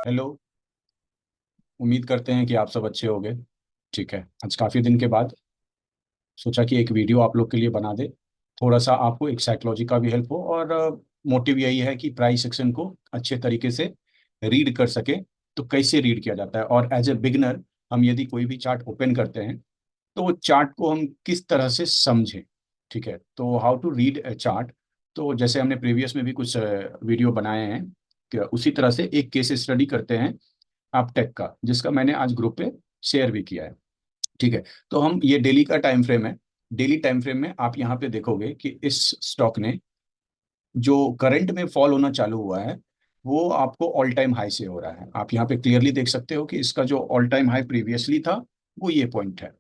Hello. उम्मीद करते हैं कि आप सब अच्छे होंगे। ठीक है, आज काफ़ी दिन के बाद सोचा कि एक वीडियो आप लोग के लिए बना दे। थोड़ा सा आपको एक साइकोलॉजी का भी हेल्प हो, और मोटिव यही है कि प्राइस सेक्शन को अच्छे तरीके से रीड कर सके। तो कैसे रीड किया जाता है, और एज ए बिगनर हम यदि कोई भी चार्ट ओपन करते हैं तो वो चार्ट को हम किस तरह से समझें। ठीक है, तो how to read a chart. तो जैसे हमने प्रीवियस में भी कुछ वीडियो बनाए हैं, कि उसी तरह से एक केस स्टडी करते हैं अपटेक का, जिसका मैंने आज ग्रुप पे शेयर भी किया है। ठीक है, तो हम ये डेली का टाइम फ्रेम है। डेली टाइम फ्रेम में आप यहाँ पे देखोगे कि इस स्टॉक ने जो करंट में फॉल होना चालू हुआ है, वो आपको ऑल टाइम हाई से हो रहा है। आप यहाँ पे क्लियरली देख सकते हो कि इसका जो ऑल टाइम हाई प्रीवियसली था वो ये पॉइंट है।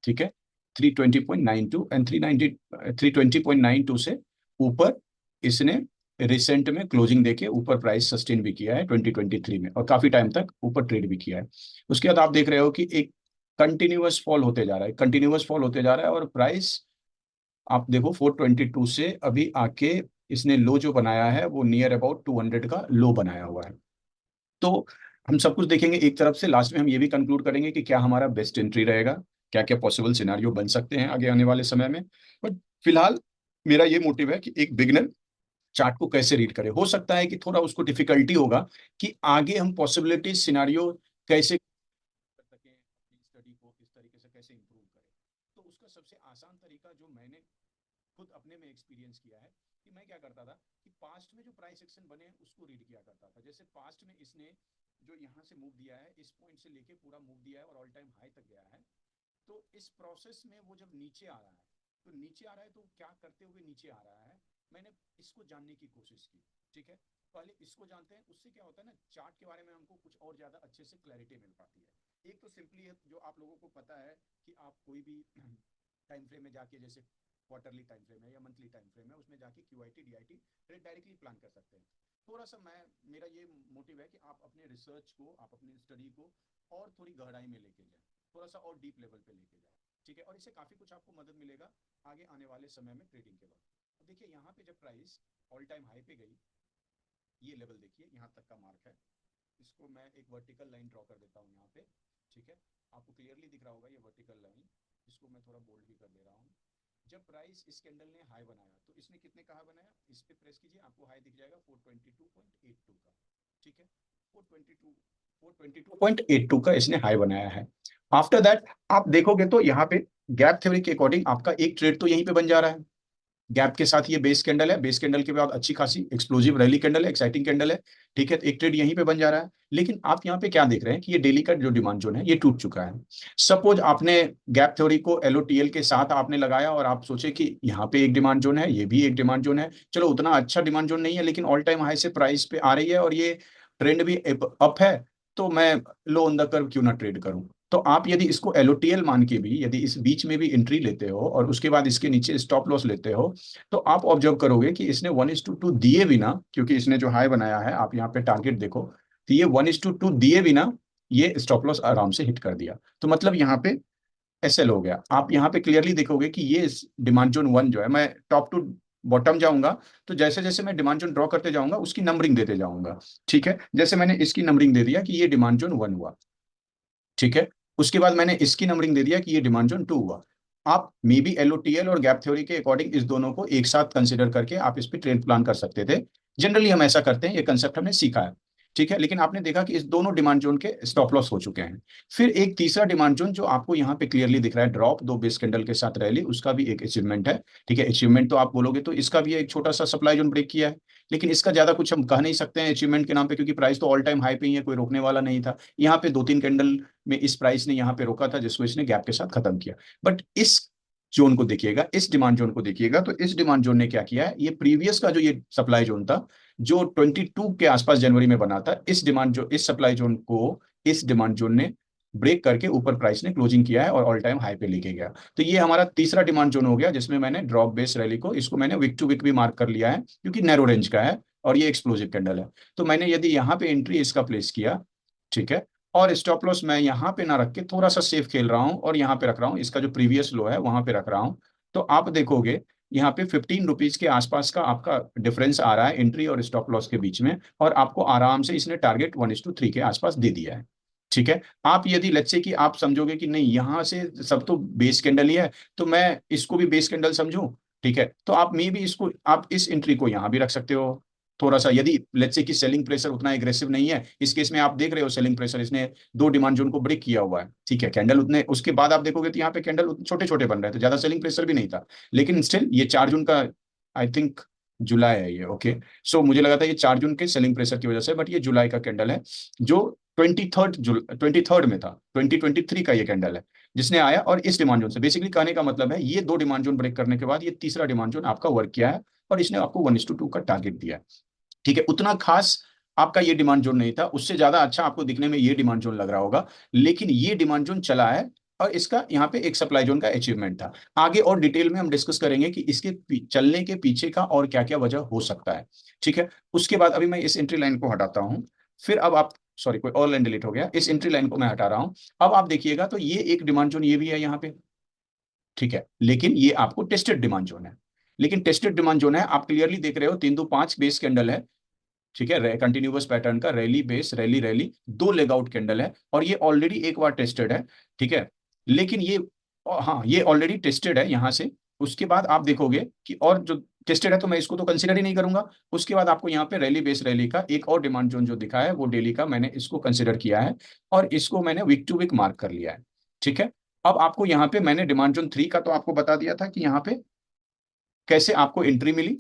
ठीक है, 320.92 एंड 320.92 से ऊपर इसने रिसेंट में क्लोजिंग देके ऊपर प्राइस सस्टेन भी किया है 2023 में, और काफी टाइम तक ऊपर ट्रेड भी किया है। उसके बाद आप देख रहे हो कि एक कंटिन्यूअस फॉल होते जा रहा है, कंटिन्यूअस फॉल होते जा रहा है, और प्राइस आप देखो 422 से अभी आके इसने लो जो बनाया है वो नियर अबाउट 200 का लो बनाया हुआ है। तो हम सब कुछ देखेंगे एक तरफ से, लास्ट में हम ये भी कंक्लूड करेंगे कि क्या हमारा बेस्ट एंट्री रहेगा, क्या क्या पॉसिबल सिनारियो बन सकते हैं आगे आने वाले समय में। बट फिलहाल मेरा ये मोटिव है कि एक बिगनर चार्ट को कैसे रीड करे। हो सकता है कि थोड़ा उसको डिफिकल्टी होगा कि आगे हम पॉसिबिलिटी सिनारियो कैसे कर सकें, अपनी स्टडी को किस तरीके से कैसे इंप्रूव करें। तो उसका सबसे आसान तरीका जो मैंने खुद अपने में एक्सपीरियंस किया है, कि मैं क्या करता था कि पास्ट में जो प्राइस एक्शन बने हैं उसको रीड किया करता था। जैसे पास्ट में इसने जो यहाँ से मूव दिया है, इस पॉइंट से लेके पूरा मूव दिया है और ऑल टाइम हाई तक गया है। तो इस प्रोसेस में वो जब नीचे आ रहा है, तो नीचे आ रहा है तो क्या करते हुए नीचे आ रहा है, मैंने इसको जानने की कोशिश की। ठीक है, पहले इसको जानते हैं, उससे क्या होता है ना, चार्ट के बारे में हमको कुछ और ज्यादा अच्छे से क्लैरिटी मिल पाती है। एक तो सिंपली है जो आप लोगों को पता है कि आप कोई भी टाइम फ्रेम में जाके, जैसे क्वार्टरली टाइम फ्रेम है या मंथली टाइम फ्रेम है, उसमें जाके क्यूआईटी डीआईटी डायरेक्टली प्लान कर सकते हैं। थोड़ा सा मैं मेरा ये मोटिव है कि आप अपने रिसर्च को, आप अपनी स्टडी को और थोड़ी गहराई में लेके जाएं, थोड़ा सा और डीप लेवल पे लेके जाएं। ठीक है, और इससे काफ़ी कुछ आपको मदद मिलेगा आगे आने वाले समय में ट्रेडिंग के वक्त। अब देखिए यहाँ पे जब प्राइस ऑल टाइम हाई पे गई, ये लेवल देखिए यहाँ तक का मार्क है। इसको मैं एक वर्टिकल लाइन ड्रॉ कर देता हूँ यहाँ पे। ठीक है, आपको क्लियरली दिख रहा होगा ये वर्टिकल लाइन। इसको मैं थोड़ा बोल्ड भी कर दे रहा हूँ। जब प्राइस इस कैंडल ने हाई बनाया तो इसने कितने का हाई बनाया, इस पे प्रेस कीजिए, आपको हाई दिख जाएगा 422.82 का। ठीक है, 422 422.82 का इसने हाई बनाया है। आफ्टर दैट आप देखोगे तो यहाँ पे गैप थ्योरी के अकॉर्डिंग आपका एक ट्रेड तो यहीं पे बन जा रहा है। गैप के साथ ये बेस कैंडल है, बेस कैंडल के बाद अच्छी खासी एक्सप्लोजिव रैली कैंडल है, एक्साइटिंग कैंडल है। ठीक है, तो एक ट्रेड यहीं पे बन जा रहा है। लेकिन आप यहाँ पे क्या देख रहे हैं कि ये डेली का जो डिमांड जोन है ये टूट चुका है। सपोज आपने गैप थ्योरी को एलओटीएल के साथ आपने लगाया और आप सोचे कि यहाँ पे एक डिमांड जोन है, ये भी एक डिमांड जोन है, चलो उतना अच्छा डिमांड जोन नहीं है लेकिन ऑल टाइम हाई से प्राइस पे आ रही है और ये ट्रेंड भी अप है, तो मैं लो ऑन द कर्व क्यों ना ट्रेड करूं। तो आप यदि इसको एलओटीएल मान के भी यदि इस बीच में भी एंट्री लेते हो और उसके बाद इसके नीचे स्टॉप लॉस लेते हो, तो आप ऑब्जर्व करोगे कि इसने 1:2 दिए बिना, क्योंकि इसने जो हाई बनाया है, आप यहाँ पे टारगेट देखो, तो ये 1:2 दिए बिना ये स्टॉप लॉस आराम से हिट कर दिया। तो मतलब यहाँ पे एसएल हो गया। आप यहाँ पे क्लियरली देखोगे कि ये डिमांड जोन वन जो है, मैं टॉप टू बॉटम जाऊंगा, तो जैसे जैसे मैं डिमांड जोन ड्रॉ करते जाऊंगा उसकी नंबरिंग देते जाऊंगा। ठीक है, जैसे मैंने इसकी नंबरिंग दे दिया कि ये डिमांड जोन वन हुआ। ठीक है, उसके बाद मैंने इसकी नंबरिंग दे दिया कि ये डिमांड जोन टू हुआ। आप मे बी एलओटीएल और गैप थ्योरी के अकॉर्डिंग इस दोनों को एक साथ कंसिडर करके आप इस पे ट्रेड प्लान कर सकते थे। जनरली हम ऐसा करते हैं, ये कंसेप्ट हमने सीखा है। ठीक है, लेकिन आपने देखा कि इस दोनों डिमांड जोन के स्टॉप लॉस हो चुके हैं। फिर एक तीसरा डिमांड जोन जो आपको यहाँ पे क्लियरली दिख रहा है, ड्रॉप दो बेस कैंडल के साथ रैली, उसका भी एक अचीवमेंट है। ठीक है, अचीवमेंट तो आप बोलोगे तो इसका भी एक छोटा सा सप्लाई जोन ब्रेक किया है, लेकिन इसका ज्यादा कुछ हम कह नहीं सकते हैं अचीवमेंट के नाम पे, क्योंकि प्राइस तो ऑल टाइम हाई पे ही है, कोई रोकने वाला नहीं था। यहाँ पे दो तीन कैंडल में इस प्राइस ने यहाँ पे रोका था, जिसको इसने गैप के साथ खत्म किया। बट इस जोन को देखिएगा, इस डिमांड जोन को देखिएगा, तो इस डिमांड जोन ने क्या किया है, ये प्रीवियस का जो ये सप्लाई जोन था जो 22 के आसपास जनवरी में बना था, इस सप्लाई जोन को इस डिमांड जोन ने ब्रेक करके ऊपर प्राइस ने क्लोजिंग किया है और ऑल टाइम हाई पे लेके गया। तो ये हमारा तीसरा डिमांड जोन हो गया, जिसमें मैंने ड्रॉप बेस रैली को, इसको मैंने विक टू विक भी मार्क कर लिया है क्योंकि नैरो रेंज का है और ये एक्सप्लोजिव कैंडल है। तो मैंने यदि यहाँ पे एंट्री इसका प्लेस किया, ठीक है, और स्टॉप लॉस मैं यहाँ पे ना रख के थोड़ा सा सेफ खेल रहा हूँ और यहाँ पे रख रहा हूँ, इसका जो प्रीवियस लो है वहां पे रख रहा हूँ, तो आप देखोगे यहाँ पे 15 रुपीज के आसपास का आपका डिफरेंस आ रहा है एंट्री और स्टॉप लॉस के बीच में, और आपको आराम से इसने टारगेट 1:3 के आसपास दे दिया है। ठीक है। आप यदि लेट्स से कि आप समझोगे कि नहीं यहाँ से सब तो बेस कैंडल ही है, तो मैं इसको भी बेस कैंडल समझूं, ठीक है, तो आप मे भी इसको, आप इस एंट्री को यहाँ भी रख सकते हो। थोड़ा सा यदि लेट्स से कि सेलिंग प्रेशर उतना एग्रेसिव नहीं है, इस केस में आप देख रहे हो सेलिंग प्रेशर इसने दो डिमांड जोन को ब्रेक किया हुआ है, ठीक है, कैंडल उतने, उसके बाद आप देखोगे तो यहाँ पे कैंडल छोटे छोटे बन रहे थे, ज्यादा सेलिंग प्रेशर भी नहीं था, लेकिन स्टिल ये 4 जून का, आई थिंक जुलाई है ये, ओके। सो मुझे लगा था ये 4 जून के सेलिंग प्रेशर की वजह से, बट ये जुलाई का कैंडल है, जो 23rd में था, 2023 का ये कैंडल है, जिसने आया और इस डिमांड जोन से, बेसिकली कहने का मतलब है ये दो डिमांड जोन ब्रेक करने के बाद ये तीसरा डिमांड जोन आपका वर्क किया है, और इसने आपको 1:2 का टारगेट दिया है। ठीक है, उतना खास आपका ये डिमांड जोन नहीं था, उससे ज्यादा अच्छा आपको दिखने में ये डिमांड जोन लग रहा होगा, लेकिन ये डिमांड जोन चला है, और इसका यहाँ पे एक सप्लाई जोन का अचीवमेंट था। आगे और डिटेल में हम डिस्कस करेंगे कि इसके चलने के पीछे का और क्या क्या वजह हो सकता है। ठीक है, उसके बाद अभी मैं इस एंट्री लाइन को हटाता हूँ, फिर अब आप, सॉरी कोई और लाइन डिलीट हो गया, इस एंट्री लाइन को मैं हटा रहा हूँ। अब आप देखिएगा तो ये एक डिमांड जोन ये भी है यहाँ पे, ठीक है, लेकिन ये आपको टेस्टेड डिमांड जोन है, लेकिन टेस्टेड डिमांड जोन है, आप क्लियरली देख रहे हो 3 2 5 बेस कैंडल है, ठीक है, कंटिन्यूअस पैटर्न का, रैली बेस रैली रैली, दो लेग आउट कैंडल है, और ये ऑलरेडी एक बार टेस्टेड है, ठीक है, लेकिन ये, हाँ ये ऑलरेडी टेस्टेड है यहाँ से। उसके बाद आप देखोगे कि और जो टेस्टेड है तो मैं इसको तो कंसिडर ही नहीं करूंगा। उसके बाद आपको यहाँ पे रैली बेस रैली का एक और डिमांड जोन जो दिखा है वो डेली का, मैंने इसको कंसिडर किया है, और इसको मैंने वीक टू वीक मार्क कर लिया है। ठीक है, अब आपको यहाँ पे मैंने डिमांड जोन 3 का तो आपको बता दिया था कि यहाँ पे कैसे आपको एंट्री मिली,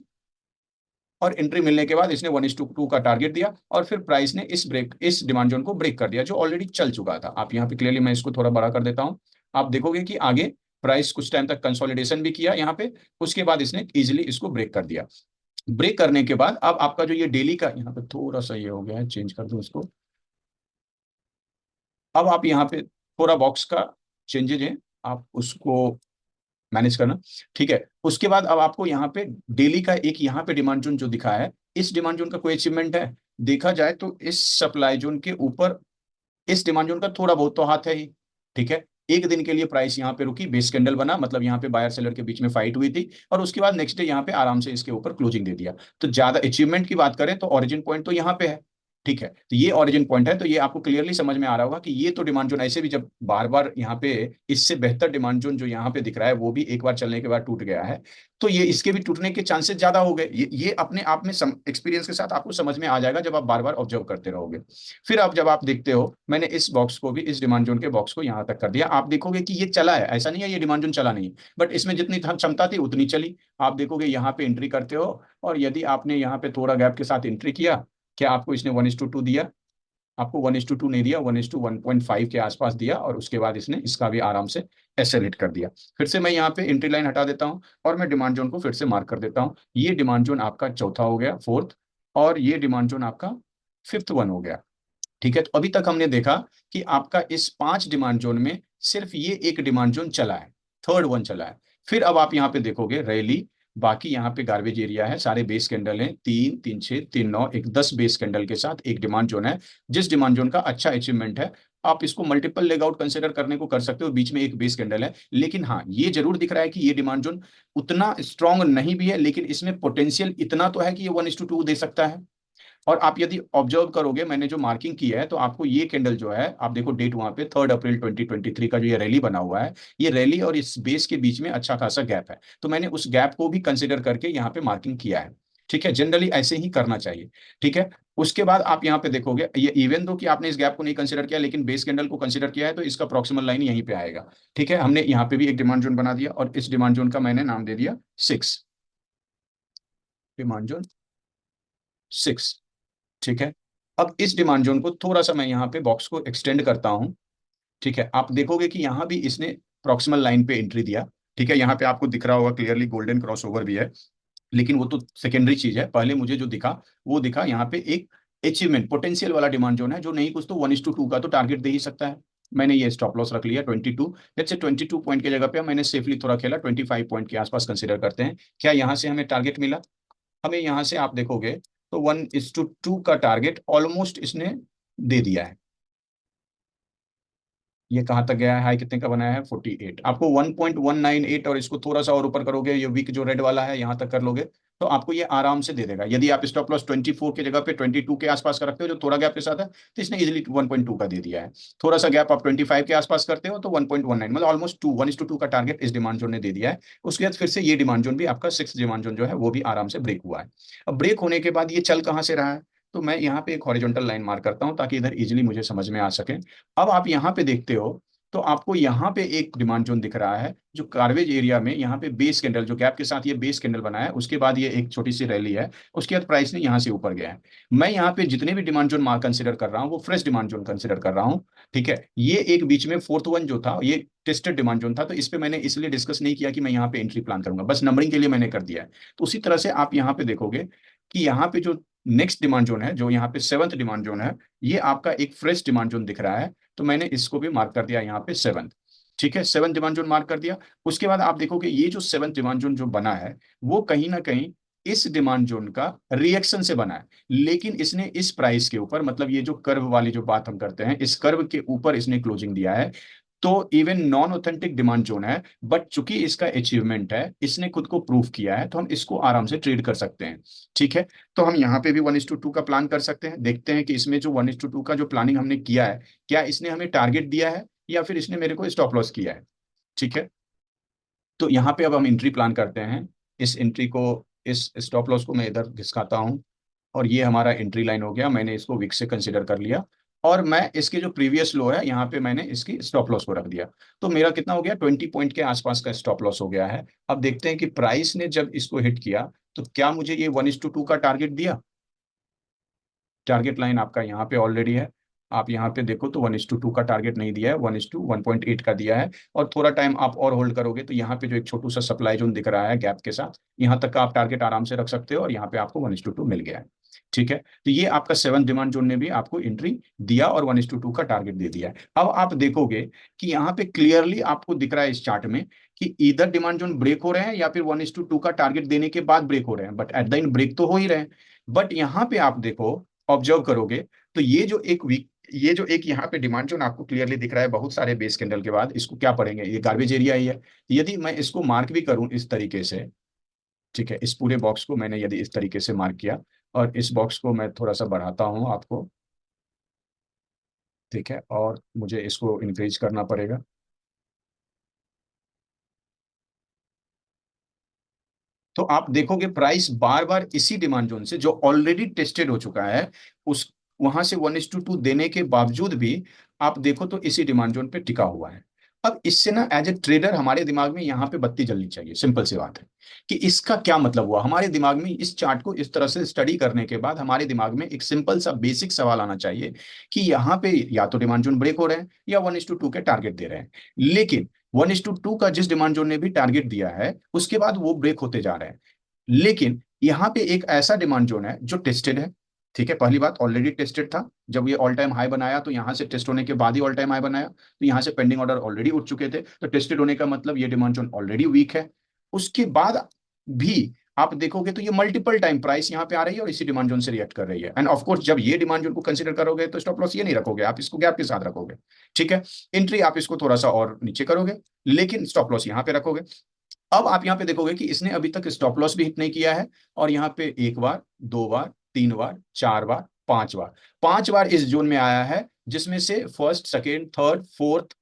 और एंट्री मिलने के बाद इसने 1:2 का टारगेट दिया, और फिर प्राइस ने इस डिमांड जोन को ब्रेक कर दिया जो ऑलरेडी चल चुका था। आप यहाँ पे क्लियरली, मैं इसको थोड़ा बड़ा कर देता हूँ, आप देखोगे कि आगे प्राइस कुछ टाइम तक कंसोलिडेशन भी किया यहाँ पे, उसके बाद इसने इजिली इसको ब्रेक कर दिया। ब्रेक करने के बाद अब आपका जो ये डेली का, यहाँ पे थोड़ा सा ये हो गया है, चेंज कर दूं इसको। अब आप यहाँ पे थोड़ा बॉक्स का चेंजेज है, आप उसको मैनेज करना। ठीक है, उसके बाद अब आपको यहाँ पे डेली का एक यहाँ पे डिमांड जोन जो दिखा है, इस डिमांड जोन का कोई अचीवमेंट है, देखा जाए तो इस सप्लाई जोन के ऊपर इस डिमांड जोन का थोड़ा बहुत तो हाथ है ही। ठीक है, एक दिन के लिए प्राइस यहाँ पे रुकी, बेस कैंडल बना, मतलब यहाँ पे बायर सेलर के बीच में फाइट हुई थी, और उसके बाद नेक्स्ट डे यहाँ पे आराम से इसके ऊपर क्लोजिंग दे दिया। तो ज्यादा अचीवमेंट की बात करें तो ओरिजिन पॉइंट तो यहाँ पे है। ठीक है, तो ये ओरिजिन पॉइंट है, तो ये आपको क्लियरली समझ में आ रहा होगा कि ये तो डिमांड जोन ऐसे भी जब बार बार यहाँ पे, इससे बेहतर डिमांड जोन जो यहाँ पे दिख रहा है वो भी एक बार चलने के बाद टूट गया है, तो ये इसके भी टूटने के चांसेस ज्यादा हो गए। ये अपने आप में एक्सपीरियंस के साथ आपको समझ में आ जाएगा जब आप बार बार ऑब्जर्व करते रहोगे। फिर अब जब आप देखते हो, मैंने इस बॉक्स को भी, इस डिमांड जोन के बॉक्स को यहाँ तक कर दिया, आप देखोगे कि ये चला है, ऐसा नहीं है ये डिमांड जोन चला नहीं, बट इसमें जितनी क्षमता थी उतनी चली। आप देखोगे यहाँ पे एंट्री करते हो, और यदि आपने यहाँ पे थोड़ा गैप के साथ एंट्री किया, क्या आपको इसने 1:2 दिया? आपको 1:2 नहीं दिया, 1:1.5 के आसपास दिया, और उसके बाद इसने इसका भी आराम से एसेलेट कर दिया। फिर से मैं यहाँ पे एंट्री लाइन हटा देता हूँ, और मैं डिमांड जोन को फिर से मार्क कर देता हूँ। ये डिमांड जोन आपका चौथा हो गया, फोर्थ, और ये डिमांड जोन आपका फिफ्थ वन हो गया। ठीक है, तो अभी तक हमने देखा कि आपका इस 5 डिमांड जोन में सिर्फ ये एक डिमांड जोन चला है, थर्ड वन चला है। फिर अब आप यहाँ पे देखोगे रैली, बाकी यहाँ पे गार्बेज एरिया है, सारे बेस कैंडल हैं, 3 3 6 3 9, एक 10 बेस कैंडल के साथ एक डिमांड जोन है, जिस डिमांड जोन का अच्छा अचीवमेंट है। आप इसको मल्टीपल लेग आउट कंसिडर करने को कर सकते हो, बीच में एक बेस कैंडल है, लेकिन हाँ ये जरूर दिख रहा है कि ये डिमांड जोन उतना स्ट्रांग नहीं भी है, लेकिन इसमें पोटेंशियल इतना तो है कि ये 1:2 दे सकता है। और आप यदि ऑब्जर्व करोगे, मैंने जो मार्किंग की है, तो आपको ये कैंडल जो है, आप देखो डेट वहां पे 3 अप्रैल 2023 का जो ये रैली बना हुआ है, ये रैली और इस बेस के बीच में अच्छा खासा गैप है, तो मैंने उस गैप को भी कंसिडर करके यहाँ पे मार्किंग किया है। ठीक है, जनरली ऐसे ही करना चाहिए। ठीक है, उसके बाद आप यहाँ पे देखोगे, ये इवन दो कि आपने इस गैप को नहीं कंसिडर किया, लेकिन बेस कैंडल को कंसिडर किया है, तो इसका प्रॉक्सिमल लाइन यहीं पे आएगा। ठीक है, हमने यहाँ पे भी एक डिमांड जोन बना दिया, और इस डिमांड जोन का मैंने नाम दे दिया 6, डिमांड जोन 6। ठीक है, अब इस डिमांड जोन को थोड़ा सा मैं यहाँ पे बॉक्स को एक्सटेंड करता हूँ। ठीक है, आप देखोगे कि यहाँ भी इसने प्रॉक्सिमल लाइन पे एंट्री दिया। ठीक है, यहाँ पे आपको दिख रहा होगा क्लियरली गोल्डन क्रॉसओवर भी है, लेकिन वो तो सेकेंडरी चीज है, पहले मुझे जो दिखा वो दिखा यहाँ पे एक अचीवमेंट पोटेंशियल वाला डिमांड जोन है, जो नहीं कुछ तो 1:2 का तो टारगेट दे ही सकता है। मैंने ये स्टॉप लॉस रख लिया 22, लेट्स से 22 पॉइंट की जगह पे मैंने सेफली थोड़ा खेला, 25 पॉइंट के आसपास कंसिडर करते हैं। क्या यहाँ से हमें टारगेट मिला? हमें यहाँ से आप देखोगे तो 1:2 का टारगेट ऑलमोस्ट इसने दे दिया है। ये कहाँ तक गया है, हाई कितने का बनाया है 48, आपको 1.198, और इसको थोड़ा सा और ऊपर करोगे, ये वीक जो रेड वाला है यहाँ तक कर लोगे तो आपको ये आराम से दे देगा। यदि आप स्टॉप लॉस 24 की जगह पे 22 के आसपास का रखते हो जो थोड़ा गैप के साथ है, तो इसने इजीली 1.2 का दे दिया है। थोड़ा सा गैप आप 25 के आसपास करते हो तो 1.19, मतलब ऑलमोस्ट 1:2 का टारगेट इस डिमांड जोन ने दे दिया है। उसके बाद फिर से ये डिमांड जोन भी आपका 6 डिमांड जोन जो है वो भी आराम से ब्रेक हुआ है। अब ब्रेक होने के बाद ये चल कहाँ से रहा है, तो मैं यहाँ पे एक हॉरिजॉन्टल लाइन मार्क करता हूँ ताकि इधर इजिली मुझे समझ में आ सके। अब आप यहाँ पे देखते हो तो आपको यहाँ पे एक डिमांड जोन दिख रहा है जो कार्वेज एरिया में, यहाँ पे बेस कैंडल जो गैप के साथ ये बेस कैंडल बना है, उसके बाद ये एक छोटी सी रैली है, उसके बाद प्राइस ने यहाँ से ऊपर गया है। मैं यहाँ पे जितने भी डिमांड जोन मार्क कंसिडर कर रहा हूँ वो फ्रेश डिमांड जोन कंसिडर कर रहा हूँ। ठीक है, ये एक बीच में फोर्थ वन जो था ये टेस्टेड डिमांड जोन था, तो इस पे मैंने इसलिए डिस्कस नहीं किया कि मैं यहाँ पे एंट्री प्लान करूंगा, बस नंबरिंग के लिए मैंने कर दिया है। तो उसी तरह से आप यहाँ पे देखोगे कि यहाँ पे जो नेक्स्ट डिमांड जोन है, जो यहाँ पे सेवंथ डिमांड जोन है, ये आपका एक फ्रेश डिमांड जोन दिख रहा है, तो मैंने इसको भी मार्क कर दिया यहाँ पे सेवंथ। ठीक है, सेवन डिमांड जोन मार्क कर दिया। उसके बाद आप देखोगे ये जो सेवन डिमांड जोन जो बना है वो कहीं ना कहीं इस डिमांड जोन का रिएक्शन से बना है, लेकिन इसने इस प्राइस के ऊपर, मतलब ये जो कर्व वाली जो बात हम करते हैं, इस कर्व के ऊपर इसने क्लोजिंग दिया है। तो even non authentic demand zone है, बट चूंकि इसका अचीवमेंट है, इसने खुद को प्रूव किया है, तो हम इसको आराम से ट्रेड कर सकते हैं। ठीक है, तो हम यहाँ पे भी 1:2 का प्लान कर सकते हैं। देखते हैं कि इसमें जो 1:2 का जो प्लानिंग हमने किया है, क्या इसने हमें टारगेट दिया है या फिर इसने मेरे को स्टॉप लॉस किया है। ठीक है, तो यहाँ पे अब हम एंट्री प्लान करते हैं। इस एंट्री को, इस स्टॉप लॉस को मैं इधर घिसकाता हूँ, और ये हमारा एंट्री लाइन हो गया, मैंने इसको विक से कंसिडर कर लिया। और मैं इसके जो प्रीवियस लो है यहाँ पे मैंने इसकी स्टॉप लॉस को रख दिया। तो मेरा कितना हो गया, 20 पॉइंट के आसपास का स्टॉप लॉस हो गया है। अब देखते हैं कि प्राइस ने जब इसको हिट किया तो क्या मुझे ये 1:2 का टारगेट दिया। टारगेट लाइन आपका यहाँ पे ऑलरेडी है, आप यहाँ पे देखो तो 1:2 का टारगेट नहीं दिया है, 1:1.8 का दिया है। और थोड़ा टाइम आप और होल्ड करोगे तो यहाँ पे जो एक छोटू सा सप्लाई जोन दिख रहा है गैप के साथ, यहाँ तक का आप टारगेट आराम से रख सकते हो, और यहाँ पे आपको 1:2 मिल गया है। ठीक है, तो ये आपका सेवन डिमांड जोन ने भी आपको एंट्री दिया और 1:2 का टारगेट दे दिया है। अब आप देखोगे कि यहाँ पे क्लियरली आपको दिख रहा है इस चार्ट में कि इधर डिमांड जोन ब्रेक हो रहे हैं या फिर 1:2 का टारगेट देने के बाद ब्रेक हो रहे हैं, but at the end break तो हो ही रहे हैं। बट यहाँ पे आप देखो, ऑब्जर्व करोगे तो ये जो एक यहाँ पे डिमांड जोन आपको क्लियरली दिख रहा है बहुत सारे बेस कैंडल के बाद, इसको क्या पढ़ेंगे, ये गार्बेज एरिया ही है। यदि मैं इसको मार्क भी करूं इस तरीके से, ठीक है, इस पूरे बॉक्स को मैंने यदि इस तरीके से मार्क किया, और इस बॉक्स को मैं थोड़ा सा बढ़ाता हूं आपको, ठीक है, और मुझे इसको इंक्रीज करना पड़ेगा। तो आप देखोगे प्राइस बार बार इसी डिमांड जोन से जो ऑलरेडी टेस्टेड हो चुका है, उस वहां से 1:2 देने के बावजूद भी आप देखो तो इसी डिमांड जोन पे टिका हुआ है। अब इससे ना एज ए ट्रेडर हमारे दिमाग में यहाँ पे बत्ती जलनी चाहिए, सिंपल सी बात है कि इसका क्या मतलब हुआ। हमारे दिमाग में इस चार्ट को इस तरह से स्टडी करने के बाद हमारे दिमाग में एक सिंपल सा बेसिक सवाल आना चाहिए कि यहाँ पे या तो डिमांड जोन ब्रेक हो रहे हैं या 1:2 के टारगेट दे रहे हैं। लेकिन 1:2 का जिस डिमांड जोन ने भी टारगेट दिया है उसके बाद वो ब्रेक होते जा रहे हैं। लेकिन यहाँ पे एक ऐसा डिमांड जोन है जो टेस्टेड है। ठीक है, पहली बात ऑलरेडी टेस्टेड था, जब ये ऑल टाइम हाई बनाया तो यहाँ से टेस्ट होने के बाद ही ऑल टाइम हाई बनाया, तो यहाँ से पेंडिंग ऑर्डर ऑलरेडी उठ चुके थे, तो टेस्टेड होने का मतलब ये डिमांड जोन ऑलरेडी वीक है। उसके बाद भी आप देखोगे तो ये मल्टीपल टाइम प्राइस यहाँ पे आ रही है और इसी डिमांड जोन से रिएक्ट कर रही है। एंड ऑफ कोर्स जब ये डिमांड जोन को कंसीडर करोगे तो स्टॉप लॉस ये नहीं रखोगे, आप इसको गैप के साथ रखोगे। ठीक है, एंट्री आप इसको थोड़ा सा और नीचे करोगे, लेकिन स्टॉप लॉस यहाँ पे रखोगे। अब आप यहाँ पे देखोगे कि इसने अभी तक स्टॉप लॉस भी हिट नहीं किया है, और यहाँ पे एक बार, दो बार, तीन बार, चार बार, पांच बार, पांच बार इस जोन में आया है, जिसमें से first, second, third, fourth,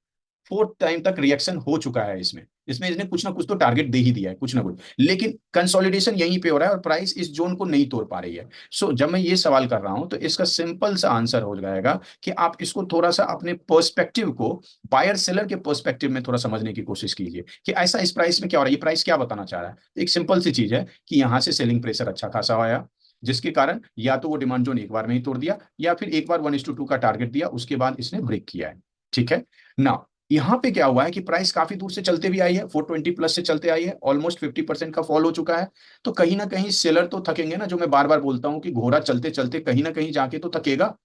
fourth time तक रिएक्शन हो चुका है इसमें। इसमें इसने कुछ ना कुछ तो टारगेट दे ही दिया है, कुछ ना कुछ, लेकिन कंसोलिडेशन यहीं पे हो रहा है और प्राइस इस जोन को नहीं तोड़ पा रही है। सो जब मैं ये सवाल कर रहा हूं तो इसका सिंपल सा आंसर हो जाएगा कि आप इसको थोड़ा सा अपने पर्सपेक्टिव को, बायर सेलर के पर्सपेक्टिव में थोड़ा समझने की कोशिश कीजिए कि ऐसा इस प्राइस में क्या हो रहा है, ये प्राइस क्या बताना चाह रहा है। एक सिंपल सी चीज है कि यहाँ से सेलिंग प्रेशर अच्छा खासा आया, जिसके कारण या तो वो डिमांड जोन एक बार में ही तोड़ दिया या फिर एक बार 1:2 का टारगेट दिया, उसके बाद इसने ब्रेक किया है। ठीक है ना, यहाँ पे क्या हुआ है कि प्राइस काफी दूर से चलते भी आई है, 420 प्लस से चलते आई है, ऑलमोस्ट 50% का फॉल हो चुका है। तो कहीं ना कहीं सेलर तो थकेंगे ना, जो मैं बार बार बोलता हूँ कि घोड़ा चलते चलते कहीं ना कहीं जाके तो थकेगा।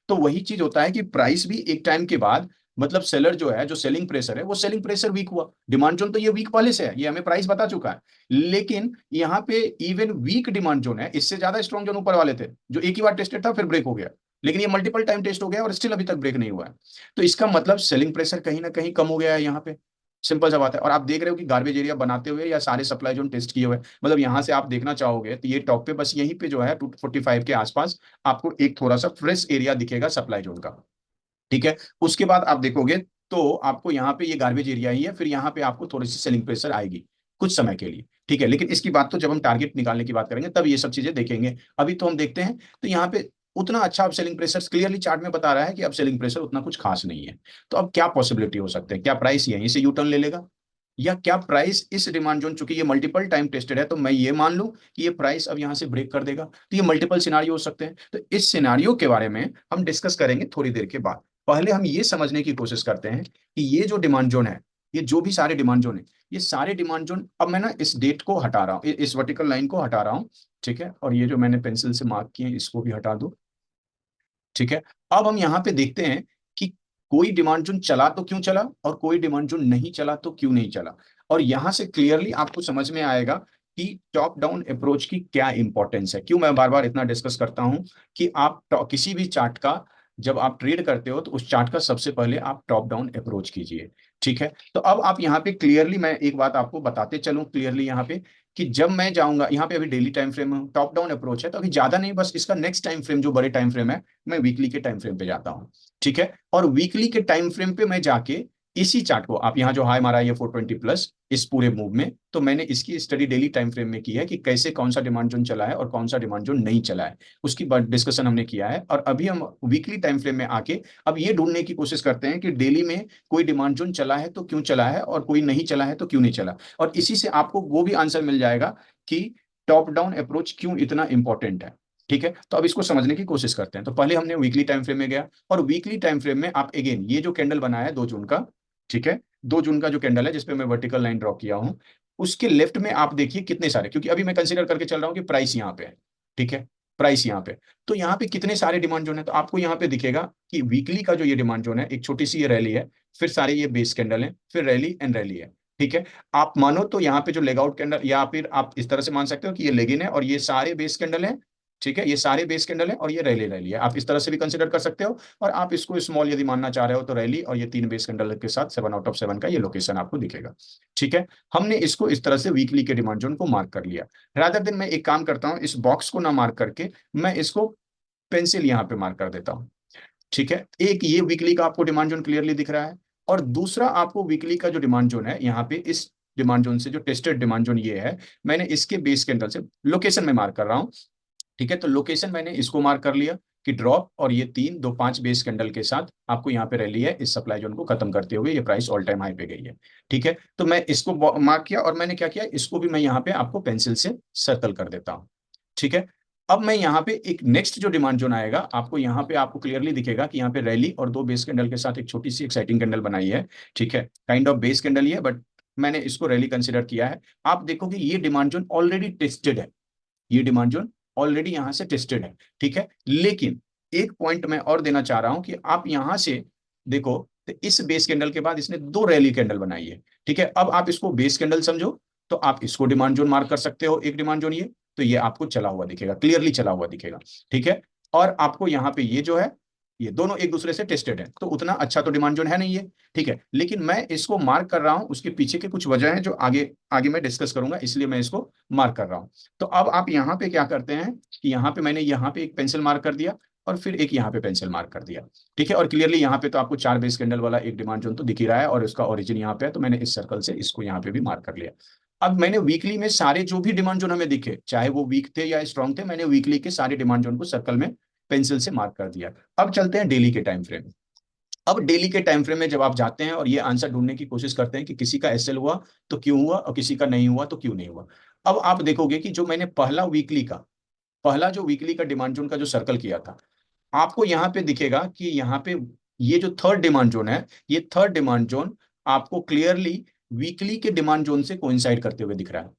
तो वही चीज होता है कि प्राइस भी एक टाइम के बाद, मतलब सेलर जो है, जो सेलिंग प्रेशर है, वो सेलिंग प्रेशर वीक हुआ, डिमांड जोन तो ये वीक वाले से है, ये हमें प्राइस बता चुका है। लेकिन यहाँ पे इवन वीक डिमांड जोन है, इससे ज्यादा स्ट्रॉन्ग जोन ऊपर वाले थे जो एक ही बार टेस्टेड था फिर ब्रेक हो गया। लेकिन ये मल्टीपल टाइम टेस्ट हो गया और स्टिल अभी तक ब्रेक नहीं हुआ है। तो इसका मतलब सेलिंग प्रेशर कहीं ना कहीं कम हो गया है यहाँ पे। सिंपल सा बात है। और आप देख रहे हो कि गार्बेज एरिया बनाते हुए या सारे सप्लाई जोन टेस्ट किए हुए, मतलब यहाँ से आप देखना चाहोगे तो ये टॉप पे बस यहीं पे जो है 245 के आसपास आपको एक थोड़ा सा फ्रेश एरिया दिखेगा सप्लाई जोन का। ठीक है। उसके बाद आप देखोगे तो आपको यहाँ पे ये गार्बेज एरिया ही है, फिर यहाँ पे आपको थोड़ी सी सेलिंग प्रेशर आएगी कुछ समय के लिए। ठीक है। लेकिन इसकी बात तो जब हम टारगेट निकालने की बात करेंगे तब ये सब चीजें देखेंगे। अभी तो हम देखते हैं तो यहाँ पे उतना अच्छा अब सेलिंग प्रेशर क्लियरली चार्ट में बता रहा है कि अब सेलिंग प्रेशर उतना कुछ खास नहीं है। तो अब क्या पॉसिबिलिटी हो सकते हैं, क्या प्राइस यहीं से यू टर्न ले लेगा, या क्या प्राइस इस डिमांड जोन, चूंकि ये मल्टीपल टाइम टेस्टेड है तो मैं ये मान लूं कि ये प्राइस अब यहां से ब्रेक कर देगा। तो ये मल्टीपल सिनारियो हो सकते हैं। तो इस सिनारियो के बारे में हम डिस्कस करेंगे थोड़ी देर के बाद। पहले हम ये समझने की कोशिश करते हैं कि ये जो डिमांड जोन है, ये जो भी सारे डिमांड जोन है, ये सारे डिमांड जोन, अब मैं ना इस डेट को हटा रहा हूँ, इस वर्टिकल लाइन को हटा रहा हूँ। ठीक है। और ये जो मैंने पेंसिल से मार्क किए हैं इसको भी हटा दो। ठीक है। अब हम यहाँ पे देखते हैं कि कोई डिमांड जोन चला तो क्यों चला और कोई डिमांड जोन नहीं चला तो क्यों नहीं चला। और यहां से क्लियरली आपको समझ में आएगा कि टॉप डाउन अप्रोच की क्या इंपॉर्टेंस है। क्यों मैं बार बार इतना डिस्कस करता हूं कि आप किसी भी चार्ट का जब आप ट्रेड करते हो तो उस चार्ट का सबसे पहले आप टॉप डाउन अप्रोच कीजिए। ठीक है। तो अब आप यहाँ पे क्लियरली मैं एक बात आपको बताते चलूं क्लियरली यहाँ पे कि जब मैं जाऊंगा यहाँ पे, अभी daily time frame top down approach है तो अभी ज्यादा नहीं, बस इसका नेक्स्ट टाइम फ्रेम जो बड़े टाइम फ्रेम है मैं वीकली के टाइम फ्रेम पे जाता हूँ। ठीक है। और वीकली के टाइम फ्रेम पे मैं जाके इसी चार्ट को, आप यहाँ जो हाई मारा है ये 420 प्लस इस पूरे मूव में, तो मैंने इसकी स्टडी डेली टाइम फ्रेम में की है कि कैसे कौन सा डिमांड जोन चला है और कौन सा डिमांड जोन नहीं चला है, उसकी डिस्कशन हमने किया है। और अभी हम वीकली टाइम फ्रेम में आके अब ये ढूंढने की कोशिश करते हैं कि डेली में कोई डिमांड जोन चला है तो क्यों चला है और कोई नहीं चला है तो क्यों नहीं चला। और इसी से आपको वो भी आंसर मिल जाएगा कि टॉप डाउन अप्रोच क्यों इतना इंपॉर्टेंट है। ठीक है। तो अब इसको समझने की कोशिश करते हैं। तो पहले हमने वीकली टाइम फ्रेम में गया, और वीकली टाइम फ्रेम में आप अगेन ये जो कैंडल बनाया है 2 जून का, ठीक है, 2 जून का जो कैंडल है जिसपे मैं वर्टिकल लाइन ड्रॉ किया हूं, उसके लेफ्ट में आप देखिए कितने सारे, क्योंकि अभी मैं कंसीडर करके चल रहा हूं कि प्राइस यहाँ पे है। ठीक है। प्राइस यहाँ पे, तो यहाँ पे कितने सारे डिमांड जोन है, तो आपको यहाँ पे दिखेगा कि वीकली का जो ये डिमांड जोन है, एक छोटी सी ये रैली है, फिर सारे ये बेस कैंडल है, फिर रैली एंड रैली है। ठीक है। आप मानो तो यहाँ पे जो लेग आउट कैंडल, या फिर आप इस तरह से मान सकते हो कि ये लेगिन है और ये सारे बेस कैंडल है। ठीक है। ये सारे बेस कैंडल है और ये रैली रैली है, आप इस तरह से भी कंसिडर कर सकते हो। और आप इसको स्मॉल यदि मानना चाह रहे हो तो रैली और ये 3 बेस कैंडल के साथ 7/7 का ये लोकेशन आपको दिखेगा। ठीक है। हमने इसको इस तरह से वीकली के डिमांड जोन को मार्क कर लिया। रादर दिन मैं एक काम करता हूँ, इस बॉक्स को ना मार्क करके मैं इसको पेंसिल यहाँ पे मार्क कर देता हूँ। ठीक है। एक ये वीकली का आपको डिमांड जोन क्लियरली दिख रहा है, और दूसरा आपको वीकली का जो डिमांड जोन है यहाँ पे इस डिमांड जोन से जो टेस्टेड डिमांड जोन ये है, मैंने इसके बेस कैंडल से लोकेशन में मार्क कर रहा हूँ। ठीक है। तो लोकेशन मैंने इसको मार्क कर लिया कि ड्रॉप, और ये 3 2 5 बेस कैंडल के साथ आपको यहाँ पे रैली है, इस सप्लाई जोन को खत्म करते हुए ये प्राइस ऑल टाइम हाई पे गई है। ठीक है। तो मैं इसको मार्क किया, और मैंने क्या किया, इसको भी मैं यहाँ पे आपको पेंसिल से सर्कल कर देता हूँ। ठीक है। अब मैं यहाँ पे एक नेक्स्ट जो डिमांड जोन आएगा, आपको यहाँ पे आपको क्लियरली दिखेगा कि यहाँ पे रैली और 2 बेस कैंडल के साथ एक छोटी सी एक्साइटिंग कैंडल बनाई है। ठीक है। काइंड ऑफ बेस कैंडल ही है, बट मैंने इसको रैली कंसिडर किया है। आप देखोगे ये डिमांड जोन ऑलरेडी टेस्टेड है, ये डिमांड जोन ऑलरेडी यहां से टेस्टेड है। ठीक है। लेकिन एक पॉइंट मैं और देना चाह रहा हूं कि आप यहां से देखो, तो इस बेस कैंडल के बाद इसने 2 रैली कैंडल बनाई है। ठीक है। अब आप इसको बेस कैंडल समझो, तो आप इसको डिमांड जोन मार्क कर सकते हो, एक डिमांड जोन ये, तो ये आपको चला हुआ दिखेगा, क्लियरली चला हुआ दिखेगा। ठीक है। और आपको यहाँ पे ये जो है, ये दोनों एक दूसरे से टेस्टेड है, तो उतना अच्छा तो डिमांड जोन है नहीं है। ठीक है। लेकिन मैं इसको मार्क कर रहा हूं, उसके पीछे के कुछ वजह है जो आगे आगे मैं डिस्कस करूंगा, इसलिए मैं इसको मार्क कर रहा हूं। तो अब आप यहाँ पे क्या करते हैं कि यहाँ पे मैंने यहाँ पे एक पेंसिल मार्क कर दिया, और फिर एक यहाँ पे पेंसिल मार्क कर दिया। ठीक है। और क्लियरली यहाँ पे तो आपको 4 बेस कैंडल वाला एक डिमांड जोन तो दिख ही रहा है, और उसका ओरिजिन यहाँ पे है, तो मैंने इस सर्कल से इसको यहाँ पे भी मार्क कर लिया। अब मैंने वीकली में सारे जो भी डिमांड जोन हमें दिखे, चाहे वो वीक थे या स्ट्रॉन्ग थे, मैंने वीकली के सारे डिमांड जोन को सर्कल में पेंसिल से मार्क कर दिया। अब चलते हैं डेली के टाइम फ्रेम। अब डेली के टाइम फ्रेम में जब आप जाते हैं और ये आंसर ढूंढने की कोशिश करते हैं कि किसी का एसएल हुआ तो क्यों हुआ, और किसी का नहीं हुआ तो क्यों नहीं हुआ, अब आप देखोगे कि जो मैंने पहला जो वीकली का डिमांड जोन का जो सर्कल किया था, आपको यहाँ पे दिखेगा कि यहाँ पे ये जो थर्ड डिमांड जोन है, ये थर्ड डिमांड जोन आपको क्लियरली वीकली के डिमांड जोन से कोइंसाइड करते हुए दिख रहा है।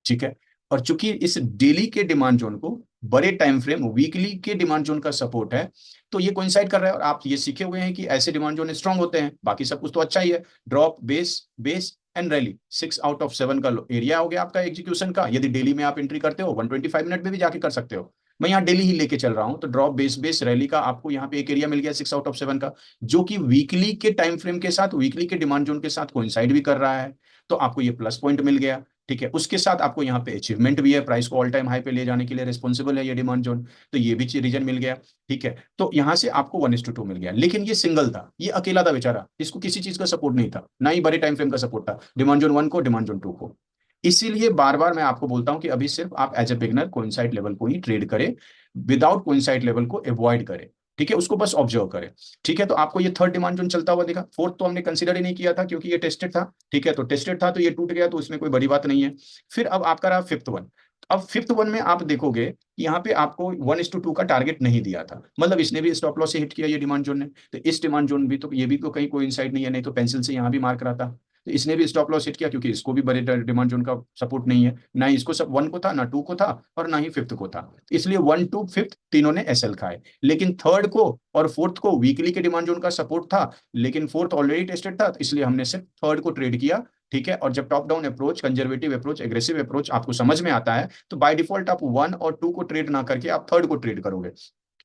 ठीक है। और चूंकि इस डेली के डिमांड जोन को बड़े टाइम फ्रेम वीकली के डिमांड जोन का सपोर्ट है, तो ये कोइंसाइड कर रहा है। और आप ये सीखे हुए हैं कि ऐसे डिमांड जोन स्ट्रांग होते हैं, बाकी सब कुछ तो अच्छा ही है, drop base base and rally, 6/7 का एरिया हो गया आपका एग्जीक्यूशन का। यदि डेली में आप एंट्री करते हो 125 मिनट में भी जाके कर सकते हो, मैं यहाँ डेली ही लेके चल रहा हूँ, तो ड्रॉप बेस बेस रैली का आपको यहाँ पे एक एरिया मिल गया 6 आउट ऑफ 7 का, जो कि वीकली के टाइम फ्रेम के साथ, वीकली के डिमांड जोन के साथ कोइंसाइड भी कर रहा है। तो आपको ये प्लस पॉइंट मिल गया। ठीक है, उसके साथ आपको यहाँ पे अचीवमेंट भी है, प्राइस को ऑल टाइम हाई पे ले जाने के लिए रिस्पॉन्सिबल है ये डिमांड जोन, तो ये भी रीजन मिल गया। ठीक है, तो यहाँ से आपको 1:2 मिल गया, लेकिन ये सिंगल था, ये अकेला था बेचारा, इसको किसी चीज का सपोर्ट नहीं था, ना ही बड़े टाइम फ्रेम का सपोर्ट था, डिमांड जोन 1 को, डिमांड जोन 2 को। इसीलिए बार बार मैं आपको बोलता हूं कि अभी सिर्फ आप as a beginner coincide level को ही ट्रेड करें, विदाउट कोइंसाइड लेवल को अवॉइड करें। ठीक है, उसको बस ऑब्जर्व करें। ठीक है, तो आपको ये थर्ड डिमांड जोन चलता हुआ दिखा, फोर्थ तो हमने कंसीडर ही नहीं किया था क्योंकि ये टेस्टेड था। ठीक है, तो टेस्टेड था तो ये टूट गया, तो इसमें कोई बड़ी बात नहीं है। फिर अब आपका रहा फिफ्थ वन। अब फिफ्थ वन में आप देखोगे कि यहाँ पे आपको 1:2 का टारगेट नहीं दिया था, मतलब इसने भी स्टॉप लॉस से हिट किया ये डिमांड जोन ने, तो इस डिमांड जोन भी, तो ये भी तो कहीं कोई इनसाइड नहीं है, नहीं तो पेंसिल से यहाँ भी मार्क रहा था, तो इसने भी स्टॉप लॉस हिट किया क्योंकि इसको भी बड़े डिमांड जोन का सपोर्ट नहीं है, ना ही इसको सब 1 को था, ना 2 को था, और ना ही फिफ्थ को था, इसलिए 1 to 5 तीनों ने एसएल खाए। लेकिन थर्ड को और फोर्थ को वीकली के डिमांड जोन का सपोर्ट था, लेकिन फोर्थ ऑलरेडी टेस्टेड था, तो इसलिए हमने सिर्फ थर्ड को ट्रेड किया। ठीक है, और जब top down approach, conservative approach, aggressive approach आपको समझ में आता है, तो बाय डिफॉल्ट आप 1 और 2 को ट्रेड ना करके आप थर्ड को ट्रेड करोगे।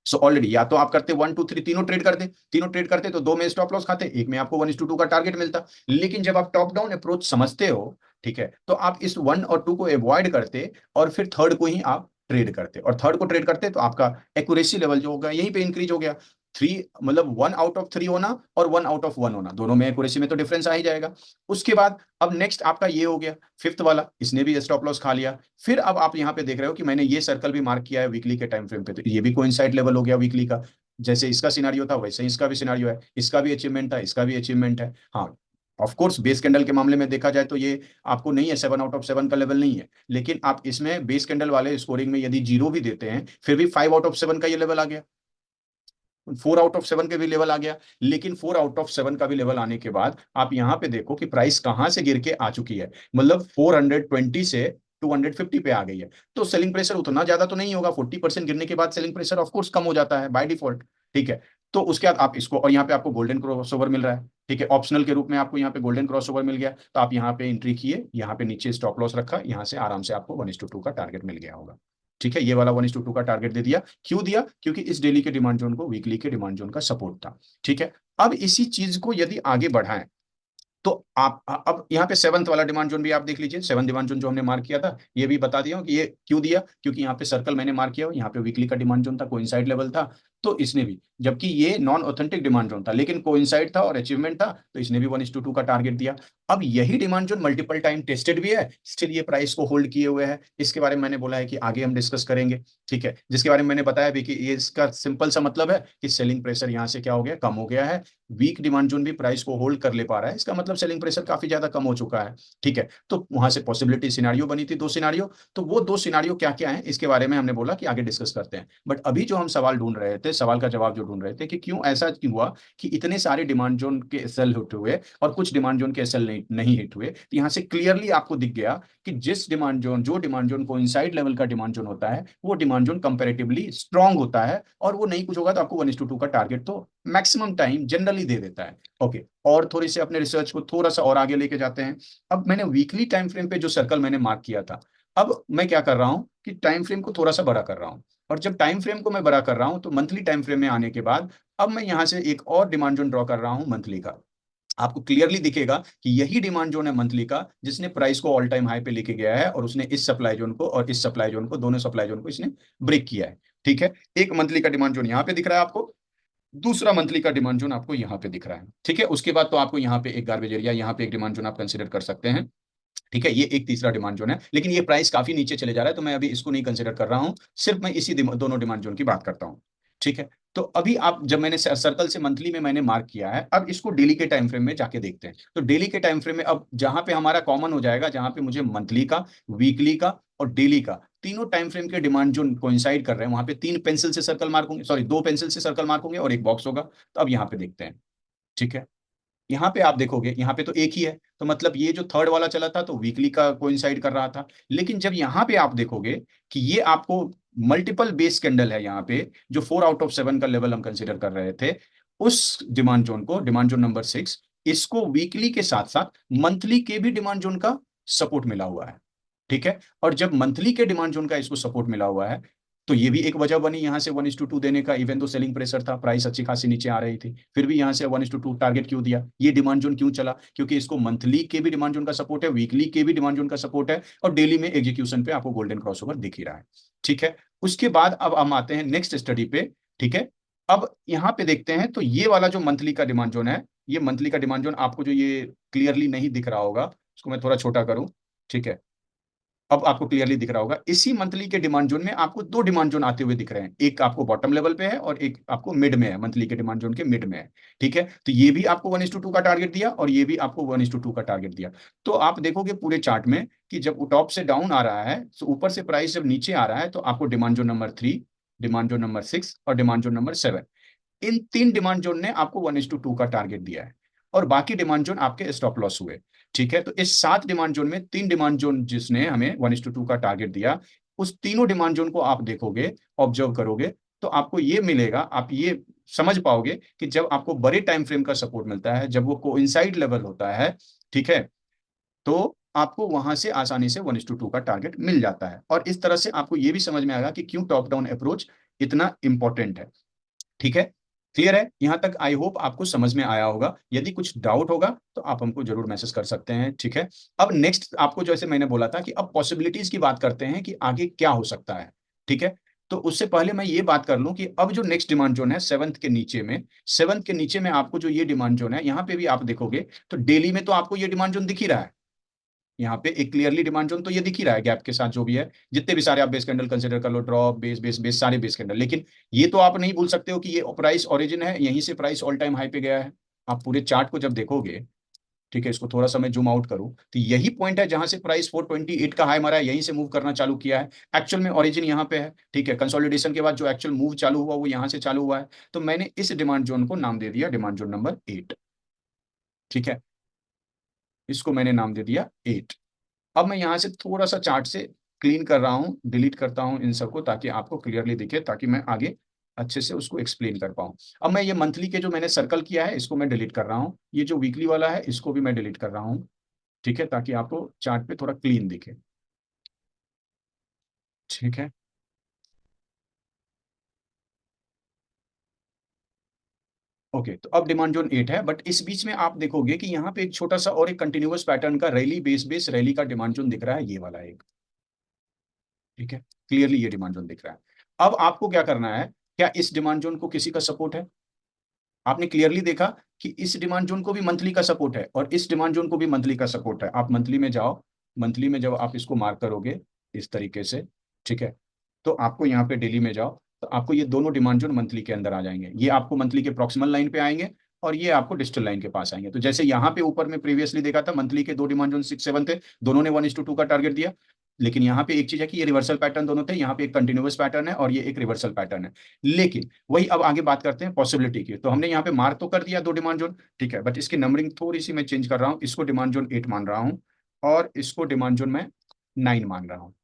सो ऑलरेडी या तो आप करते 1 2 3 तीनों ट्रेड करते, तीनों ट्रेड करते तो दो में स्टॉप लॉस खाते, एक में आपको 1:2 का टारगेट मिलता। लेकिन जब आप टॉप डाउन अप्रोच समझते हो, ठीक है, तो आप इस 1 और 2 को अवॉइड करते और फिर थर्ड को ही आप ट्रेड करते, और थर्ड को ट्रेड करते तो आपका एक्यूरेसी लेवल जो होगा यहीं पे इंक्रीज हो गया। थ्री, मतलब 1 आउट ऑफ 3 होना और 1 आउट ऑफ 1 होना, दोनों में एक्यूरेसी में तो डिफरेंस आ ही जाएगा। उसके बाद अब नेक्स्ट आपका ये हो गया फिफ्थ वाला, इसने भी स्टॉप लॉस खा लिया। फिर अब आप यहाँ पे देख रहे हो कि मैंने ये सर्कल भी मार्क किया है वीकली के टाइम फ्रेम पे, तो ये भी कोइंसाइड लेवल हो गया वीकली का। जैसे इसका सिनारियो था वैसे ही इसका भी सिनारियो है, इसका भी अचीवमेंट था, इसका भी अचीवमेंट है। हाँ, ऑफ कोर्स बेस कैंडल के मामले में देखा जाए तो ये आपको नहीं है, 7 आउट ऑफ 7 का लेवल नहीं है, लेकिन आप इसमें बेस कैंडल वाले स्कोरिंग में यदि जीरो भी देते हैं फिर भी 5 आउट ऑफ 7 का ये लेवल आ गया, 4 आउट ऑफ 7 के भी लेवल आ गया। लेकिन 4 आउट ऑफ 7 का भी लेवल आने के बाद आप यहाँ पे देखो कि प्राइस कहाँ से गिर के आ चुकी है, मतलब 420 से 250 पे आ गई है। तो सेलिंग प्रेशर उतना ज्यादा तो नहीं होगा, 40% गिरने के बाद सेलिंग प्रेशर ऑफकोर्स कम हो जाता है बाय डिफॉल्ट। ठीक है, तो उसके बाद आप इसको, और यहाँ पे आपको गोल्डन क्रॉसओवर मिल रहा है। ठीक है, ऑप्शनल के रूप में आपको यहाँ पे गोल्डन क्रॉसओवर मिल गया, तो आप यहाँ पे एंट्री किए, यहाँ पे नीचे स्टॉप लॉस रखा, यहाँ से आराम से आपको 1:2 का टारगेट मिल गया होगा। ठीक है, ये वाला 1:2 का टारगेट दे दिया, क्यों दिया, क्योंकि इस डेली के डिमांड जोन को वीकली के डिमांड जोन का सपोर्ट था। ठीक है, अब इसी चीज को यदि आगे बढ़ाएं, तो आप अब यहाँ पे सेवंथ वाला डिमांड जोन भी आप देख लीजिए, सेवन डिमांड जोन जो हमने मार्क किया था, ये भी बता दिया हूं कि ये क्यों दिया, क्योंकि यहाँ पे सर्कल मैंने मार्क किया, यहाँ पे वीकली का डिमांड जोन था, कोइंसाइड लेवल था, तो इसने भी, जबकि ये नॉन ऑथेंटिक डिमांड जोन था लेकिन कोइंसाइड था और अचीवमेंट था, तो इसने भी 1:2 का टारगेट दिया। अब यही demand zone multiple time tested भी है, स्टिल ये प्राइस को होल्ड किए हुए है, इसके बारे में मैंने बोला है कि आगे हम डिस्कस करेंगे। ठीक है, जिसके बारे में मैंने बताया भी कि ये इसका सिंपल सा मतलब है कि सेलिंग प्रेशर यहाँ से क्या हो गया, कम हो गया है, वीक डिमांड जोन भी प्राइस को होल्ड कर ले पा रहा है, इसका मतलब सेलिंग प्रेशर काफी ज्यादा कम हो चुका है। ठीक है, तो वहां से पॉसिबिलिटी सिनारियो बनी थी, दो सिनारियो, तो वो दो सिनारियो क्या क्या है इसके बारे में हमने बोला कि आगे डिस्कस करते हैं। बट अभी जो हम सवाल ढूंढ रहे थे, सवाल का जवाब जो ढूंढ रहे थे कि क्यों ऐसा क्यों हुआ कि इतने सारे डिमांड जोन के एसएल हिट हुए और कुछ डिमांड जोन के एसएल नहीं हिट हुए, तो यहाँ से क्लियरली आपको दिख गया कि जिस डिमांड जोन, जो डिमांड जोन को इनसाइड लेवल का डिमांड जोन होता है, वो डिमांड जोन कंपेरेटिवली स्ट्रांग होता है, और वो नहीं कुछ होगा तो आपको 1:2 का टारगेट तो मैक्सिमम टाइम जनरली दे देता है। ओके, और थोड़ी सी अपने रिसर्च को थोड़ा सा और आगे लेके जाते हैं। अब मैंने वीकली टाइम फ्रेम पे जो सर्कल मैंने मार्क किया था, अब मैं क्या कर रहा हूं कि टाइम फ्रेम को थोड़ा सा बड़ा कर रहा हूं, और जब टाइम फ्रेम को मैं बड़ा कर रहा हूं तो मंथली टाइम फ्रेम में आने के बाद अब मैं यहां से एक और डिमांड जोन ड्रॉ कर रहा हूं मंथली का। आपको क्लियरली दिखेगा कि यही डिमांड जोन है मंथली का, जिसने प्राइस को ऑल टाइम हाई पे लेके गया है, और उसने इस सप्लाई जोन को और इस सप्लाई जोन को, दोनों सप्लाई जोन को इसने ब्रेक किया है। ठीक है, एक मंथली का डिमांड जोन यहाँ पे दिख रहा है आपको, दूसरा मंथली का डिमांड जोन आपको यहाँ पे दिख रहा है। ठीक है, उसके बाद तो आपको यहाँ पे एक गार्बेज एरिया, यहाँ पे एक डिमांड जोन आप कंसिडर कर सकते हैं। ठीक है, ये एक तीसरा डिमांड जोन है, लेकिन ये प्राइस काफी नीचे चले जा रहा है, तो मैं अभी इसको नहीं कंसिडर कर रहा हूं, सिर्फ मैं इसी दोनों डिमांड जोन की बात करता हूं। ठीक है, तो अभी आप, जब मैंने सर्कल से मंथली में मैंने मार्क किया है, अब इसको डेली के टाइम फ्रेम में जाके देखते हैं। तो डेली के टाइम फ्रेम में अब जहां पे हमारा कॉमन हो जाएगा, जहां पे मुझे मंथली का, वीकली का और डेली का तीनों टाइम फ्रेम के डिमांड जो कोइंसाइड कर रहे हैं, वहां पे 3 पेंसिल से सर्कल मार्क होंगे, सॉरी 2 पेंसिल से सर्कल मार्क होंगे और एक बॉक्स होगा। तो अब यहाँ पे देखते हैं। ठीक है, यहाँ पे आप देखोगे, यहाँ पे तो एक ही है, तो मतलब ये जो थर्ड वाला चला था तो वीकली का कोइंसाइड कर रहा था। लेकिन जब यहाँ पे आप देखोगे कि ये आपको मल्टीपल बेस कैंडल है, यहाँ पे जो 4 आउट ऑफ 7 का लेवल हम कंसिडर कर रहे थे, उस डिमांड जोन को, डिमांड जोन नंबर 6, इसको वीकली के साथ साथ मंथली के भी डिमांड जोन का सपोर्ट मिला हुआ है। ठीक है, और जब मंथली के डिमांड जोन का इसको सपोर्ट मिला हुआ है, तो ये भी एक वजह बनी यहाँ से 1:2 देने का। इवन तो सेलिंग प्रेशर था, प्राइस अच्छी खासी नीचे आ रही थी, फिर भी यहाँ से 1:2 टारगेट क्यों दिया? ये डिमांड जोन क्यों चला? क्योंकि इसको मंथली के भी डिमांड जोन का सपोर्ट है, वीकली के भी डिमांड जोन का सपोर्ट है, और डेली में एग्जीक्यूशन पे आपको गोल्डन क्रॉसओवर दिख ही रहा है। ठीक है, उसके बाद अब हम आते हैं नेक्स्ट स्टडी पे। ठीक है, अब यहाँ पे देखते हैं, तो ये वाला जो मंथली का डिमांड जोन है, ये मंथली का डिमांड जोन आपको जो ये क्लियरली नहीं दिख रहा होगा, उसको मैं थोड़ा छोटा करूं। ठीक है, अब आपको क्लियरली दिख रहा होगा, इसी मंथली के डिमांड जोन में आपको दो डिमांड जोन आते हुए दिख रहे हैं, एक आपको बॉटम लेवल पे है और एक आपको मिड में है, मंथली के डिमांड जोन के मिड में है। ठीक है, तो ये भी आपको 1:2 का टारगेट दिया और ये भी आपको 1:2 का टारगेट दिया। तो आप देखोगे पूरे चार्ट में कि जब टॉप से डाउन आ रहा है, तो ऊपर से प्राइस जब नीचे आ रहा है, तो आपको demand zone number 3, demand zone number 6 और डिमांड जोन नंबर 7, इन तीन डिमांड जोन ने आपको 1:2 का टारगेट दिया है, और बाकी डिमांड जोन आपके स्टॉप लॉस हुए। ठीक है, तो इस 7 डिमांड जोन में 3 डिमांड जोन जिसने हमें 1:2 का टारगेट दिया, उस तीनों डिमांड जोन को आप देखोगे, ऑब्जर्व करोगे, तो आपको ये मिलेगा, आप ये समझ पाओगे कि जब आपको बड़े टाइम फ्रेम का सपोर्ट मिलता है, जब वो कोइंसाइड लेवल होता है, ठीक है, तो आपको वहां से आसानी से 1:2 का टारगेट मिल जाता है। और इस तरह से आपको ये भी समझ में आएगा कि क्यों टॉप डाउन अप्रोच इतना इंपॉर्टेंट है। ठीक है, क्लियर है यहां तक? आई होप आपको समझ में आया होगा। यदि कुछ डाउट होगा तो आप हमको जरूर मैसेज कर सकते हैं। ठीक है, अब नेक्स्ट आपको जैसे मैंने बोला था कि अब पॉसिबिलिटीज की बात करते हैं कि आगे क्या हो सकता है। ठीक है, तो उससे पहले मैं ये बात कर लूं कि अब जो नेक्स्ट डिमांड जोन है सेवंथ के नीचे में, सेवंथ के नीचे में आपको जो ये डिमांड जोन है, यहाँ पे भी आप देखोगे तो डेली में तो आपको ये डिमांड जोन दिख ही रहा है। यहाँ पे एक क्लियरली डिमांड जोन तो ये दिख ही रहा है, गैप के साथ जो भी है, जितने भी सारे आप बेस कैंडल कंसिडर कर लो, ड्रॉप, बेस बेस बेस, सारे बेस कैंडल। लेकिन ये तो आप नहीं भूल सकते हो कि ये प्राइस ओरिजिन है, यहीं से प्राइस ऑल टाइम हाई पे गया है। आप पूरे चार्ट को जब देखोगे, ठीक है, इसको थोड़ा सा मैं जूम आउट करूं, तो यही पॉइंट है जहां से प्राइस 428 का हाई मारा है, यहीं से मूव करना चालू किया है। एक्चुअल में ओरिजिन यहाँ पे है। ठीक है, कंसोलिडेशन के बाद जो एक्चुअल मूव चालू हुआ वो यहाँ से चालू हुआ है। तो मैंने इस डिमांड जोन को नाम दे दिया डिमांड जोन नंबर 8। ठीक है, इसको मैंने नाम दे दिया 8। अब मैं यहाँ से थोड़ा सा चार्ट से क्लीन कर रहा हूँ, डिलीट करता हूँ इन सबको, ताकि आपको क्लियरली दिखे, ताकि मैं आगे अच्छे से उसको एक्सप्लेन कर पाऊँ। अब मैं ये मंथली के जो मैंने सर्कल किया है इसको मैं डिलीट कर रहा हूँ, ये जो वीकली वाला है इसको भी मैं डिलीट कर रहा हूँ। ठीक है, ताकि आपको चार्ट पे थोड़ा क्लीन दिखे। ठीक है, ओके, तो अब डिमांड जोन 8 है, बट इस बीच में आप देखोगे कि यहाँ पे एक छोटा सा और एक कंटिन्यूअस पैटर्न का रैली बेस बेस रैली का डिमांड जोन दिख रहा है, ये वाला एक। ठीक है, क्लियरली ये डिमांड जोन दिख रहा है। अब आपको क्या करना है, क्या इस डिमांड जोन को किसी का सपोर्ट है? आपने क्लियरली देखा कि इस डिमांड जोन को भी मंथली का सपोर्ट है और इस डिमांड जोन को भी मंथली का सपोर्ट है। आप मंथली में जाओ, मंथली में जब आप इसको मार्क करोगे इस तरीके से, ठीक है, तो आपको यहाँ पे डेली में जाओ, तो आपको ये दोनों डिमांड जोन मंथली के अंदर आ जाएंगे। ये आपको मंथली के प्रॉक्सिमल लाइन पे आएंगे और ये आपको डिजिटल लाइन के पास आएंगे। तो जैसे यहाँ पे ऊपर में प्रीवियसली देखा था, मंथली के दो डिमांड जोन 6 7 थे, दोनों ने 1:2 का टारगेट दिया। लेकिन यहाँ पे एक चीज है कि ये रिवर्सल पैटर्न दोनों थे, यहाँ पे एक कंटिन्यूअस पैटर्न है और ये एक रिवर्सल पैटर्न है। लेकिन वही अब आगे बात करते हैं पॉसिबिलिटी की। तो हमने यहाँ पे मार्क तो कर दिया दो डिमांड जोन, ठीक है, बट इसकी नंबरिंग थोड़ी सी मैं चेंज कर रहा हूँ। इसको डिमांड जोन 8 मान रहा हूँ और इसको डिमांड जोन मैं 9 मान रहा हूँ।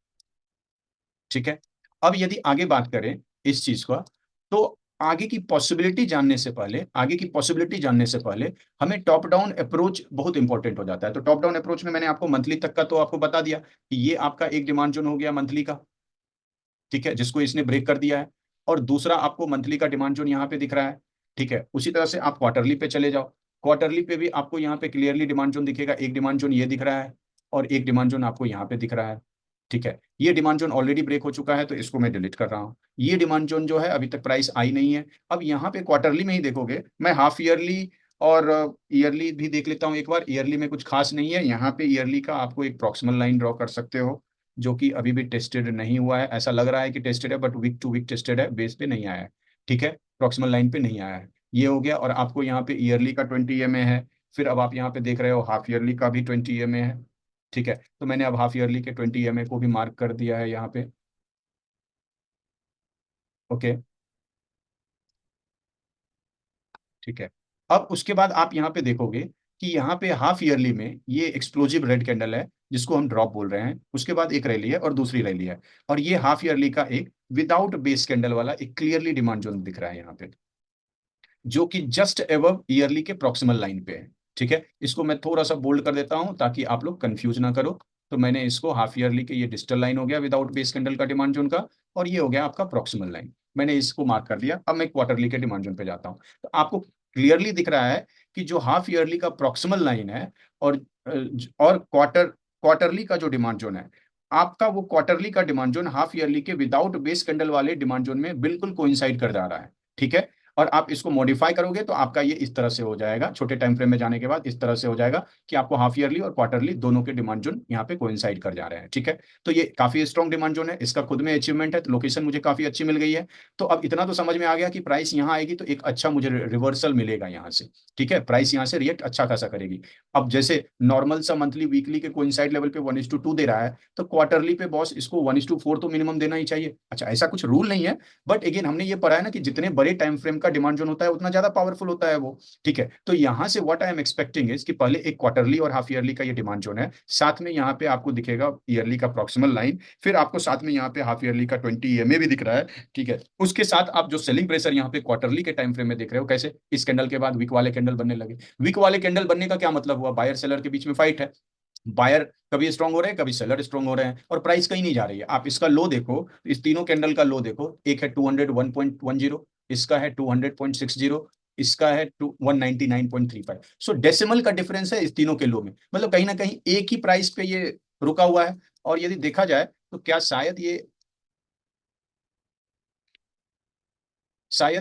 ठीक है, अब यदि आगे बात करें इस चीज का, तो आगे की पॉसिबिलिटी जानने से पहले, आगे की पॉसिबिलिटी जानने से पहले हमें टॉप डाउन अप्रोच बहुत इंपॉर्टेंट हो जाता है। तो टॉप डाउन अप्रोच में मैंने आपको मंथली तक का तो आपको बता दिया कि ये आपका एक डिमांड जोन हो गया मंथली का, ठीक है, जिसको इसने ब्रेक कर दिया है। और दूसरा आपको मंथली का डिमांड जोन यहाँ पे दिख रहा है। ठीक है, उसी तरह से आप क्वार्टरली पे चले जाओ, क्वार्टरली पे भी आपको यहाँ पे क्लियरली डिमांड जोन दिखेगा। एक डिमांड जोन ये दिख रहा है और एक डिमांड जोन आपको यहाँ पे दिख रहा है। ठीक है, ये डिमांड जोन ऑलरेडी ब्रेक हो चुका है तो इसको मैं डिलीट कर रहा हूँ। ये डिमांड जोन जो है अभी तक प्राइस आई नहीं है। अब यहाँ पे क्वार्टरली में ही देखोगे, मैं हाफ ईयरली और ईयरली भी देख लेता हूँ एक बार। ईयरली में कुछ खास नहीं है, यहाँ पे ईयरली का आपको एक प्रॉक्सिमल लाइन ड्रॉ कर सकते हो, जो कि अभी भी टेस्टेड नहीं हुआ है। ऐसा लग रहा है कि टेस्टेड है, but week to week tested है, बेस पे नहीं आया है। ठीक है, प्रॉक्सिमल लाइन पे नहीं आया है। ये हो गया, और आपको यहाँ पे ईयरली का 20 EMA है। फिर अब आप यहाँ पे देख रहे हो हाफ ईयरली का भी 20 EMA है। ठीक है, तो मैंने अब हाफ ईयरली के 20 EMA को भी मार्क कर दिया है यहाँ पे। ओके, ठीक है, अब उसके बाद आप यहाँ पे देखोगे कि यहाँ पे हाफ ईयरली में ये एक्सप्लोजिव रेड कैंडल है, जिसको हम ड्रॉप बोल रहे हैं। उसके बाद एक रैली है और दूसरी रैली है, और ये हाफ ईयरली का एक विदाउट बेस कैंडल वाला एक क्लियरली डिमांड जोन दिख रहा है यहाँ पे, जो कि जस्ट एबव ईयरली के प्रॉक्सिमल लाइन पे है। ठीक है, इसको मैं थोड़ा सा बोल्ड कर देता हूं ताकि आप लोग कंफ्यूज ना करो। तो मैंने इसको हाफ ईयरली के, ये डिजिटल लाइन हो गया विदाउट बेस कैंडल का डिमांड जोन का, और ये हो गया आपका प्रॉक्सिमल लाइन। मैंने इसको मार्क कर दिया। अब मैं क्वार्टरली के डिमांड जोन पे जाता हूँ, तो आपको क्लियरली दिख रहा है कि जो हाफ ईयरली का प्रॉक्सिमल लाइन है और क्वार्टरली का जो डिमांड जोन है, आपका वो क्वार्टरली का डिमांड जोन हाफ ईयरली के विदाउट बेस कैंडल वाले डिमांड जोन में बिल्कुल कोइंसाइड कर जा रहा है। ठीक है। और आप इसको मॉडिफाई करोगे तो आपका ये इस तरह से हो जाएगा, छोटे टाइम फ्रेम में जाने के बाद इस तरह से हो जाएगा कि आपको हाफ ईयरली और क्वार्टरली दोनों के डिमांड जोन यहाँ पे कोइंसाइड कर जा रहे हैं। ठीक है। तो ये काफी स्ट्रॉन्ग डिमांड जोन है, इसका खुद में अचीवमेंट है, तो लोकेशन मुझे काफी अच्छी मिल गई है। तो अब इतना तो समझ में आ गया कि प्राइस यहाँ आएगी तो एक अच्छा मुझे रिवर्सल मिलेगा यहाँ से। ठीक है, प्राइस यहाँ से रिएक्ट अच्छा खासा करेगी। अब जैसे नॉर्मल सा मंथली वीकली के कोइंसाइड लेवल पे 1:2 दे रहा है, तो क्वार्टरली पे बॉस इसको 1:4 तो मिनिमम देना ही चाहिए। अच्छा, ऐसा कुछ रूल नहीं है, बट अगेन हमने ये पढ़ा है ना कि जितने बड़े टाइम फ्रेम का डिमांड जोन होता है उतना ज्यादा पावरफुल होता है वो। ठीक है, तो यहाँ से what I am expecting is कि पहले एक क्वार्टरली और हाफ ईयरली का ये डिमांड जोन है, साथ में यहाँ पे आपको दिखेगा ईयरली का प्रॉक्सिमल लाइन, फिर आपको साथ में यहाँ पे हाफ ईयरली का 20 EMA भी दिख रहा है। ठीक है, उसके साथ आप जो सेलिंग प्रेशर यहाँ पे क्वार्टरली के टाइम फ्रेम में देख रहे हो, कैसे इस कैंडल के बाद वीक वाले कैंडल बनने लगे। वीक वाले कैंडल बनने का क्या मतलब हुआ, बायर सेलर के बीच में फाइट है। बायर कभी स्ट्रांग हो रहे हैं, कभी सेलर स्ट्रांग हो रहे हैं, और प्राइस कहीं नहीं जा रही है। आप इसका लो देखो, इस तीनों कैंडल का लो देखो, एक है 201.10, इसका है 200.60, इसका है 199.35। सो डेसिमल का डिफरेंस है इस तीनों के लो में, मतलब कहीं ना कहीं एक ही प्राइस पे ये रुका हुआ है। और यदि देखा जाए तो क्या शायद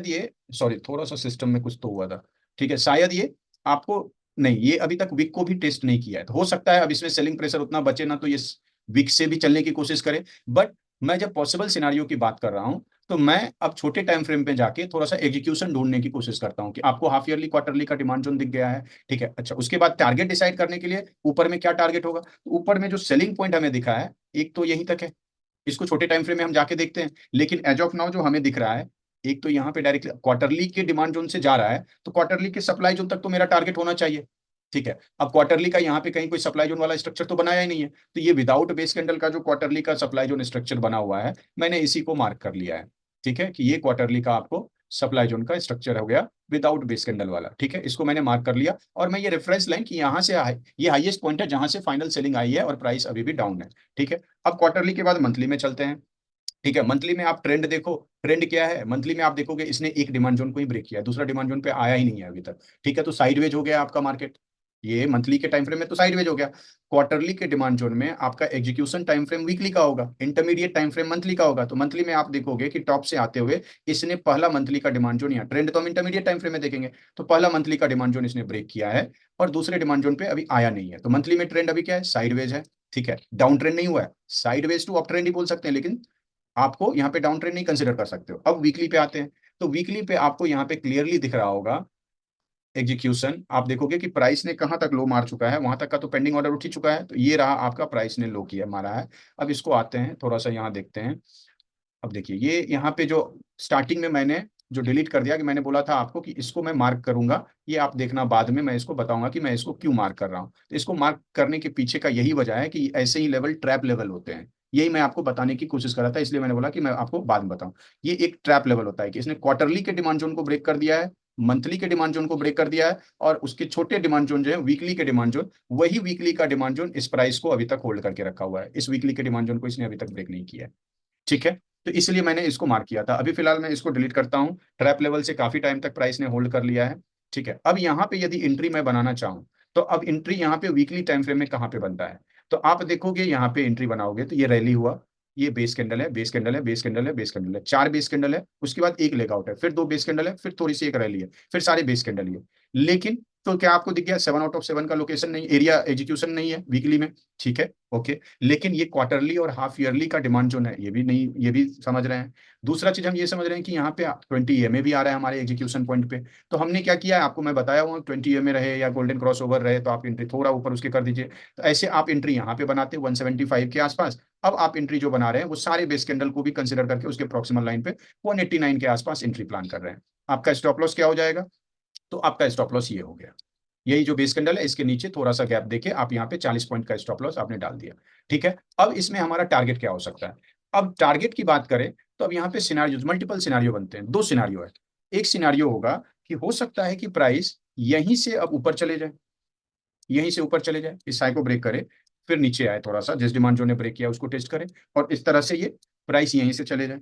ये सॉरी, थोड़ा सा सिस्टम में कुछ तो हुआ था। ठीक है, शायद ये आपको, नहीं, ये अभी तक विक को भी टेस्ट नहीं किया है, तो हो सकता है अब इसमें सेलिंग प्रेशर उतना बचे ना, तो ये विक से भी चलने की कोशिश करे। बट मैं जब पॉसिबल सिनारियो की बात कर रहा हूं, तो मैं अब छोटे टाइम फ्रेम पे जाके थोड़ा सा एग्जीक्यूशन ढूंढने की कोशिश करता हूं कि आपको हाफ ईयरली क्वार्टरली का डिमांड जोन दिख गया है। ठीक है, अच्छा, उसके बाद टारगेट डिसाइड करने के लिए ऊपर में क्या टारगेट होगा, तो ऊपर में जो सेलिंग पॉइंट हमें दिखा है, एक तो यहीं तक है, इसको छोटे टाइम फ्रेम में हम जाके देखते हैं। लेकिन एज ऑफ नाउ जो हमें दिख रहा है, एक तो यहाँ पे डायरेक्टली क्वार्टरली के डिमांड जोन से जा रहा है, तो क्वार्टरली के सप्लाई जोन तक तो मेरा टारगेट होना चाहिए। ठीक है, अब क्वार्टरली का यहाँ पे कहीं कोई सप्लाई जोन वाला स्ट्रक्चर तो बनाया ही नहीं है, तो ये विदाउट बेस कैंडल का जो क्वार्टरली का सप्लाई जोन स्ट्रक्चर बना हुआ है, मैंने इसी को मार्क कर लिया है। ठीक है, कि ये क्वार्टरली का आपको सप्लाई जोन का स्ट्रक्चर हो गया विदाउट बेस कैंडल वाला। ठीक है, इसको मैंने मार्क कर लिया, और मैं ये रेफरेंस लाइन कि यहाँ से ये हाईएस्ट पॉइंट है जहां से फाइनल सेलिंग आई है और प्राइस अभी भी डाउन है। ठीक है, अब क्वार्टरली के बाद मंथली में चलते हैं। ठीक है, मंथली में आप ट्रेंड देखो, ट्रेंड क्या है, मंथली में आप देखोगे इसने एक डिमांड जोन को ही ब्रेक किया है, दूसरा डिमांड जोन पे आया ही नहीं है अभी तक। ठीक है, तो साइडवेज हो गया आपका मार्केट, ये मंथली के टाइम फ्रेम में तो साइडवेज हो गया। क्वार्टरली के डिमांड जोन में आपका एग्जीक्यूशन टाइम फ्रेम वीकली का होगा, इंटरमीडिएट टाइम फ्रेम मंथली का होगा। तो मंथली में आप देखोगे कि टॉप से आते हुए इसने पहला मंथली का डिमांड जोन, यहाँ ट्रेंड तो हम इंटरमीडिएट टाइम फ्रेम में देखेंगे, तो पहला मंथली का डिमांड जोन इसने ब्रेक किया है, और दूसरे डिमांड जोन पे अभी आया नहीं है। तो मंथली में ट्रेंड अभी क्या है, साइडवेज है। ठीक है, डाउन ट्रेंड नहीं हुआ है, साइडवेज टू अप ट्रेंड ही बोल सकते हैं, लेकिन आपको यहाँ पे डाउन ट्रेंड नहीं कंसिडर कर सकते हो। अब वीकली पे आते हैं, तो वीकली पे आपको यहाँ पे क्लियरली दिख रहा होगा एग्जीक्यूशन। आप देखोगे कि प्राइस ने कहाँ तक लो मार चुका है, वहां तक का तो पेंडिंग ऑर्डर उठ ही चुका है, तो ये रहा आपका प्राइस ने लो किया मारा है। अब इसको आते हैं थोड़ा सा यहाँ देखते हैं। अब देखिए, ये यहाँ पे जो स्टार्टिंग में मैंने जो डिलीट कर दिया, कि मैंने बोला था आपको कि इसको मैं मार्क करूंगा, ये आप देखना बाद में मैं इसको बताऊंगा कि मैं इसको क्यों मार्क कर रहा हूँ। तो इसको मार्क करने के पीछे का यही वजह है कि ऐसे ही लेवल ट्रैप लेवल होते हैं, यही मैं आपको बताने की कोशिश कर रहा था, इसलिए मैंने बोला कि मैं आपको बाद में बताऊं। ये एक ट्रैप लेवल होता है कि इसने क्वार्टरली के डिमांड जोन को ब्रेक कर दिया है, मंथली के डिमांड जोन को ब्रेक कर दिया है, और उसके छोटे डिमांड जोन जो है वीकली के डिमांड जोन, वही वीकली का डिमांड जोन इस प्राइस को अभी तक होल्ड करके रखा हुआ है, इस वीकली के डिमांड जोन को इसने अभी तक ब्रेक नहीं किया है। ठीक है, तो इसलिए मैंने इसको मार्क किया था। अभी फिलहाल मैं इसको डिलीट करता हूं, ट्रैप लेवल से काफी टाइम तक प्राइस ने होल्ड कर लिया है। ठीक है, अब यहाँ पे यदि एंट्री मैं बनाना चाहूँ, तो अब एंट्री यहाँ पे वीकली टाइम फ्रेम में कहाँ पे बनता है, तो आप देखोगे यहाँ पे एंट्री बनाओगे तो ये रैली हुआ, ये बेस कैंडल है, बेस कैंडल है, बेस कैंडल है, बेस कैंडल है, चार बेस कैंडल है, उसके बाद एक लेगआउट है, फिर दो बेस कैंडल है, फिर थोड़ी सी एक रैली है, फिर सारे बेस कैंडल ही है। लेकिन तो क्या आपको दिख गया 7/7 का लोकेशन नहीं, एरिया एग्जीक्यूशन नहीं है वीकली में। ठीक है, ओके, लेकिन ये क्वार्टरली और हाफ ईयरली का डिमांड जोन है, ये भी नहीं, ये भी समझ रहे हैं। दूसरा चीज हम ये समझ रहे हैं कि यहाँ पे 20 EMA भी आ रहा है हमारे एग्जीक्यूशन पॉइंट पे। तो हमने क्या किया है, आपको मैं बताया हुआ 20 EMA रहे या गोल्डन क्रॉस ओवर रहे, तो आप एंट्री थोड़ा ऊपर उसके कर दीजिए। तो ऐसे आप एंट्री यहाँ पे बनाते 175 के आसपास। अब आप एंट्री जो बना रहे हैं वो सारे बेस कैंडल को भी कंसिडर करके उसके प्रॉक्सिमल लाइन पे 189 के आसपास एंट्री प्लान कर रहे हैं। आपका स्टॉप लॉस क्या हो जाएगा, तो आपका स्टॉप लॉस ये हो गया, यही जो बेस कैंडल है इसके नीचे थोड़ा सा गैप देके आप यहाँ पे 40 पॉइंट का स्टॉप लॉस आपने डाल दिया। ठीक है, अब इसमें हमारा टारगेट क्या हो सकता है। अब टारगेट की बात करें, तो अब यहाँ पे सिनारियो, मल्टीपल सिनारियो बनते हैं, दो सिनारियो है। एक सिनारियो होगा कि हो सकता है कि प्राइस यहीं से अब ऊपर चले जाए, यहीं से ऊपर चले जाए, इस हाई को ब्रेक करे, फिर नीचे आए, थोड़ा सा जिस डिमांड जो ने ब्रेक किया उसको टेस्ट करे, और इस तरह से ये प्राइस यहीं से चले जाए।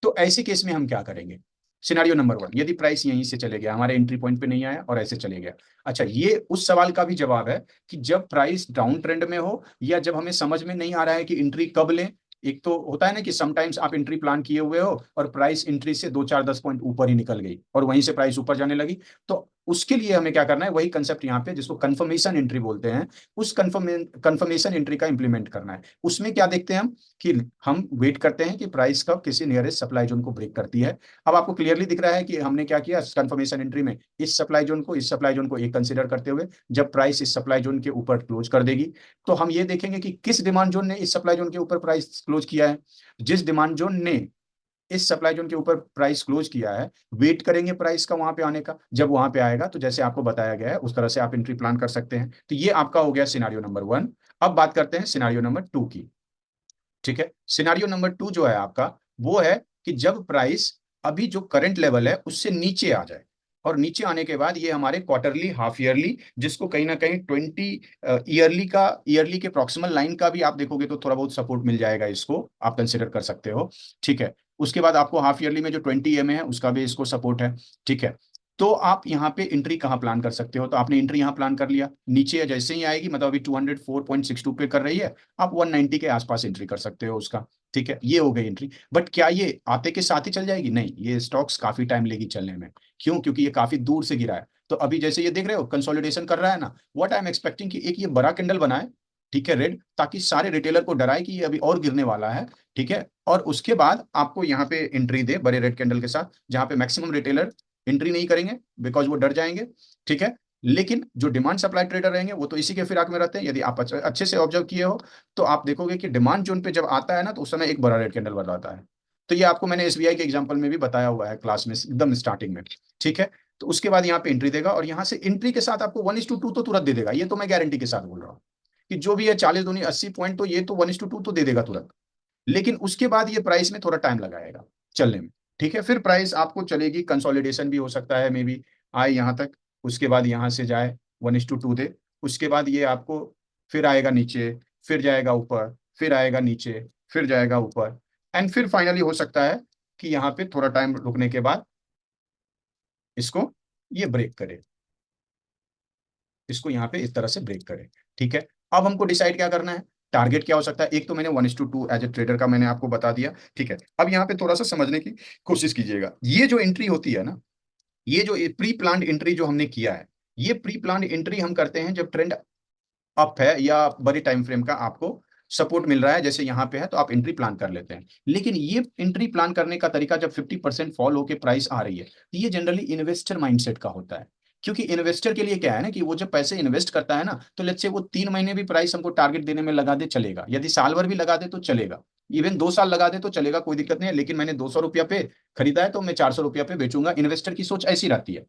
तो ऐसे केस में हम क्या करेंगे? सिनारियो नंबर वन, यदि प्राइस यहीं से चले गया, हमारे एंट्री पॉइंट पे नहीं आया और ऐसे चले गया। अच्छा, ये उस सवाल का भी जवाब है कि जब प्राइस डाउन ट्रेंड में हो, या जब हमें समझ में नहीं आ रहा है कि एंट्री कब लें। एक तो होता है ना कि समटाइम्स आप एंट्री प्लान किए हुए हो और प्राइस एंट्री से 2 4 10 पॉइंट ऊपर ही निकल गई और वहीं से प्राइस ऊपर जाने लगी। तो उसके लिए हमें क्या करना है, वही कंसेप्ट यहाँ पे जिसको कंफर्मेशन एंट्री बोलते हैं, उस कंफर्मेशन एंट्री का इंप्लीमेंट करना है। उसमें क्या देखते हैं कि हम वेट करते हैं कि प्राइस कब किसी नियरेस्ट सप्लाई जोन को ब्रेक करती है। अब आपको क्लियरली दिख रहा है कि हमने क्या किया कंफर्मेशन एंट्री में, इस सप्लाई जोन को एक कंसीडर करते हुए जब प्राइस इस सप्लाई जोन के ऊपर क्लोज कर देगी, तो हम ये देखेंगे कि किस डिमांड जोन ने इस सप्लाई जोन के ऊपर प्राइस क्लोज किया है। जिस डिमांड जोन ने इस सप्लाई जोन के ऊपर प्राइस क्लोज किया है, वेट करेंगे प्राइस का वहां पे आने का। जब वहां पे आएगा तो जैसे आपको बताया गया है उस तरह से आप एंट्री प्लान कर सकते हैं। तो ये आपका हो गया सिनारियो नंबर वन। अब बात करते हैं सिनारियो नंबर टू की। ठीक है, सिनारियो नंबर टू जो है आपका, वो है कि जब प्राइस अभी जो करंट लेवल है उससे नीचे आ जाए, और नीचे आने के बाद ये हमारे क्वार्टरली, हाफ ईयरली, जिसको कहीं ना कहीं 20 ईयरली के प्रॉक्सिमल लाइन का भी आप देखोगे तो थोड़ा बहुत सपोर्ट मिल जाएगा, इसको आप कंसिडर कर सकते हो। ठीक है, उसके बाद आपको हाफ ईयरली में जो 20 EMA है उसका भी इसको सपोर्ट है। ठीक है, तो आप यहाँ पे एंट्री कहाँ प्लान कर सकते हो? तो आपने एंट्री यहाँ प्लान कर लिया, नीचे जैसे ही आएगी, मतलब अभी 204.62 पे कर रही है, आप 190 के आसपास एंट्री कर सकते हो उसका। ठीक है, ये हो गई एंट्री। बट क्या ये आते के साथ ही चल जाएगी? नहीं, ये स्टॉक्स काफी टाइम लेगी चलने में। क्यों? क्योंकि ये काफी दूर से गिरा है। तो अभी जैसे ये देख रहे हो कंसोलिडेशन कर रहा है ना, व्हाट आई एम एक्सपेक्टिंग कि एक ये बड़ा कैंडल बनाए, ठीक है, रेड, ताकि सारे रिटेलर को डराए कि ये अभी और गिरने वाला है। ठीक है, और उसके बाद आपको यहाँ पे एंट्री दे बड़े रेड कैंडल के साथ, जहां पे मैक्सिमम रिटेलर एंट्री नहीं करेंगे बिकॉज वो डर जाएंगे। ठीक है, लेकिन जो डिमांड सप्लाई ट्रेडर रहेंगे वो तो इसी के फिराक में रहते हैं। यदि आप अच्छे से ऑब्जर्व किए हो तो आप देखोगे कि डिमांड जोन पे जब आता है ना, तो उस समय एक बड़ा रेड कैंडल बनाता है। तो ये आपको मैंने एसबीआई के एग्जांपल में भी बताया हुआ है क्लास में एकदम स्टार्टिंग में। ठीक है, तो उसके बाद यहाँ पे एंट्री देगा, और यहाँ से एंट्री के साथ आपको 1:2 तो तुरंत दे देगा, ये तो मैं गारंटी के साथ बोल रहा हूँ कि जो भी है 40 दूनी 80 पॉइंट, तो ये तो 1:2 तो दे देगा तुरंत। लेकिन उसके बाद ये प्राइस में थोड़ा टाइम लगाएगा चलने में। ठीक है, फिर प्राइस आपको चलेगी, कंसोलिडेशन भी हो सकता है मे बी, आए यहाँ तक, उसके बाद यहाँ से जाए 1:2 दे, उसके बाद ये आपको फिर आएगा नीचे, फिर जाएगा ऊपर, फिर आएगा नीचे, फिर जाएगा ऊपर, एंड फिर फाइनली हो सकता है कि यहाँ पे थोड़ा टाइम रुकने के बाद इसको ये ब्रेक करे, इसको यहाँ पे इस तरह से ब्रेक करे। ठीक है, अब हमको डिसाइड क्या करना है, टारगेट क्या हो सकता है। एक तो मैंने 1:2 एज ए ट्रेडर का मैंने आपको बता दिया। ठीक है, अब यहाँ पे थोड़ा सा समझने की कोशिश कीजिएगा। ये जो एंट्री होती है ना, ये जो प्री प्लान्ड एंट्री जो हमने किया है, ये प्री प्लान्ड एंट्री हम करते हैं जब ट्रेंड अप है या बड़ी टाइम फ्रेम का आपको सपोर्ट मिल रहा है, जैसे यहाँ पे है, तो आप एंट्री प्लान कर लेते हैं। लेकिन ये एंट्री प्लान करने का तरीका जब 50% फॉल होके प्राइस आ रही है, तो ये जनरली इन्वेस्टर माइंडसेट का होता है। क्योंकि इन्वेस्टर के लिए क्या है ना, कि वो जब पैसे इन्वेस्ट करता है ना, तो लेट्स से वो 3 महीने भी प्राइस हमको टारगेट देने में लगा दे चलेगा, यदि साल भर भी लगा दे तो चलेगा, इवन 2 साल लगा दे तो चलेगा, कोई दिक्कत नहीं है। लेकिन मैंने 200 रुपया पे खरीदा है तो मैं 400 रुपया पे बेचूंगा, इन्वेस्टर की सोच ऐसी रहती है।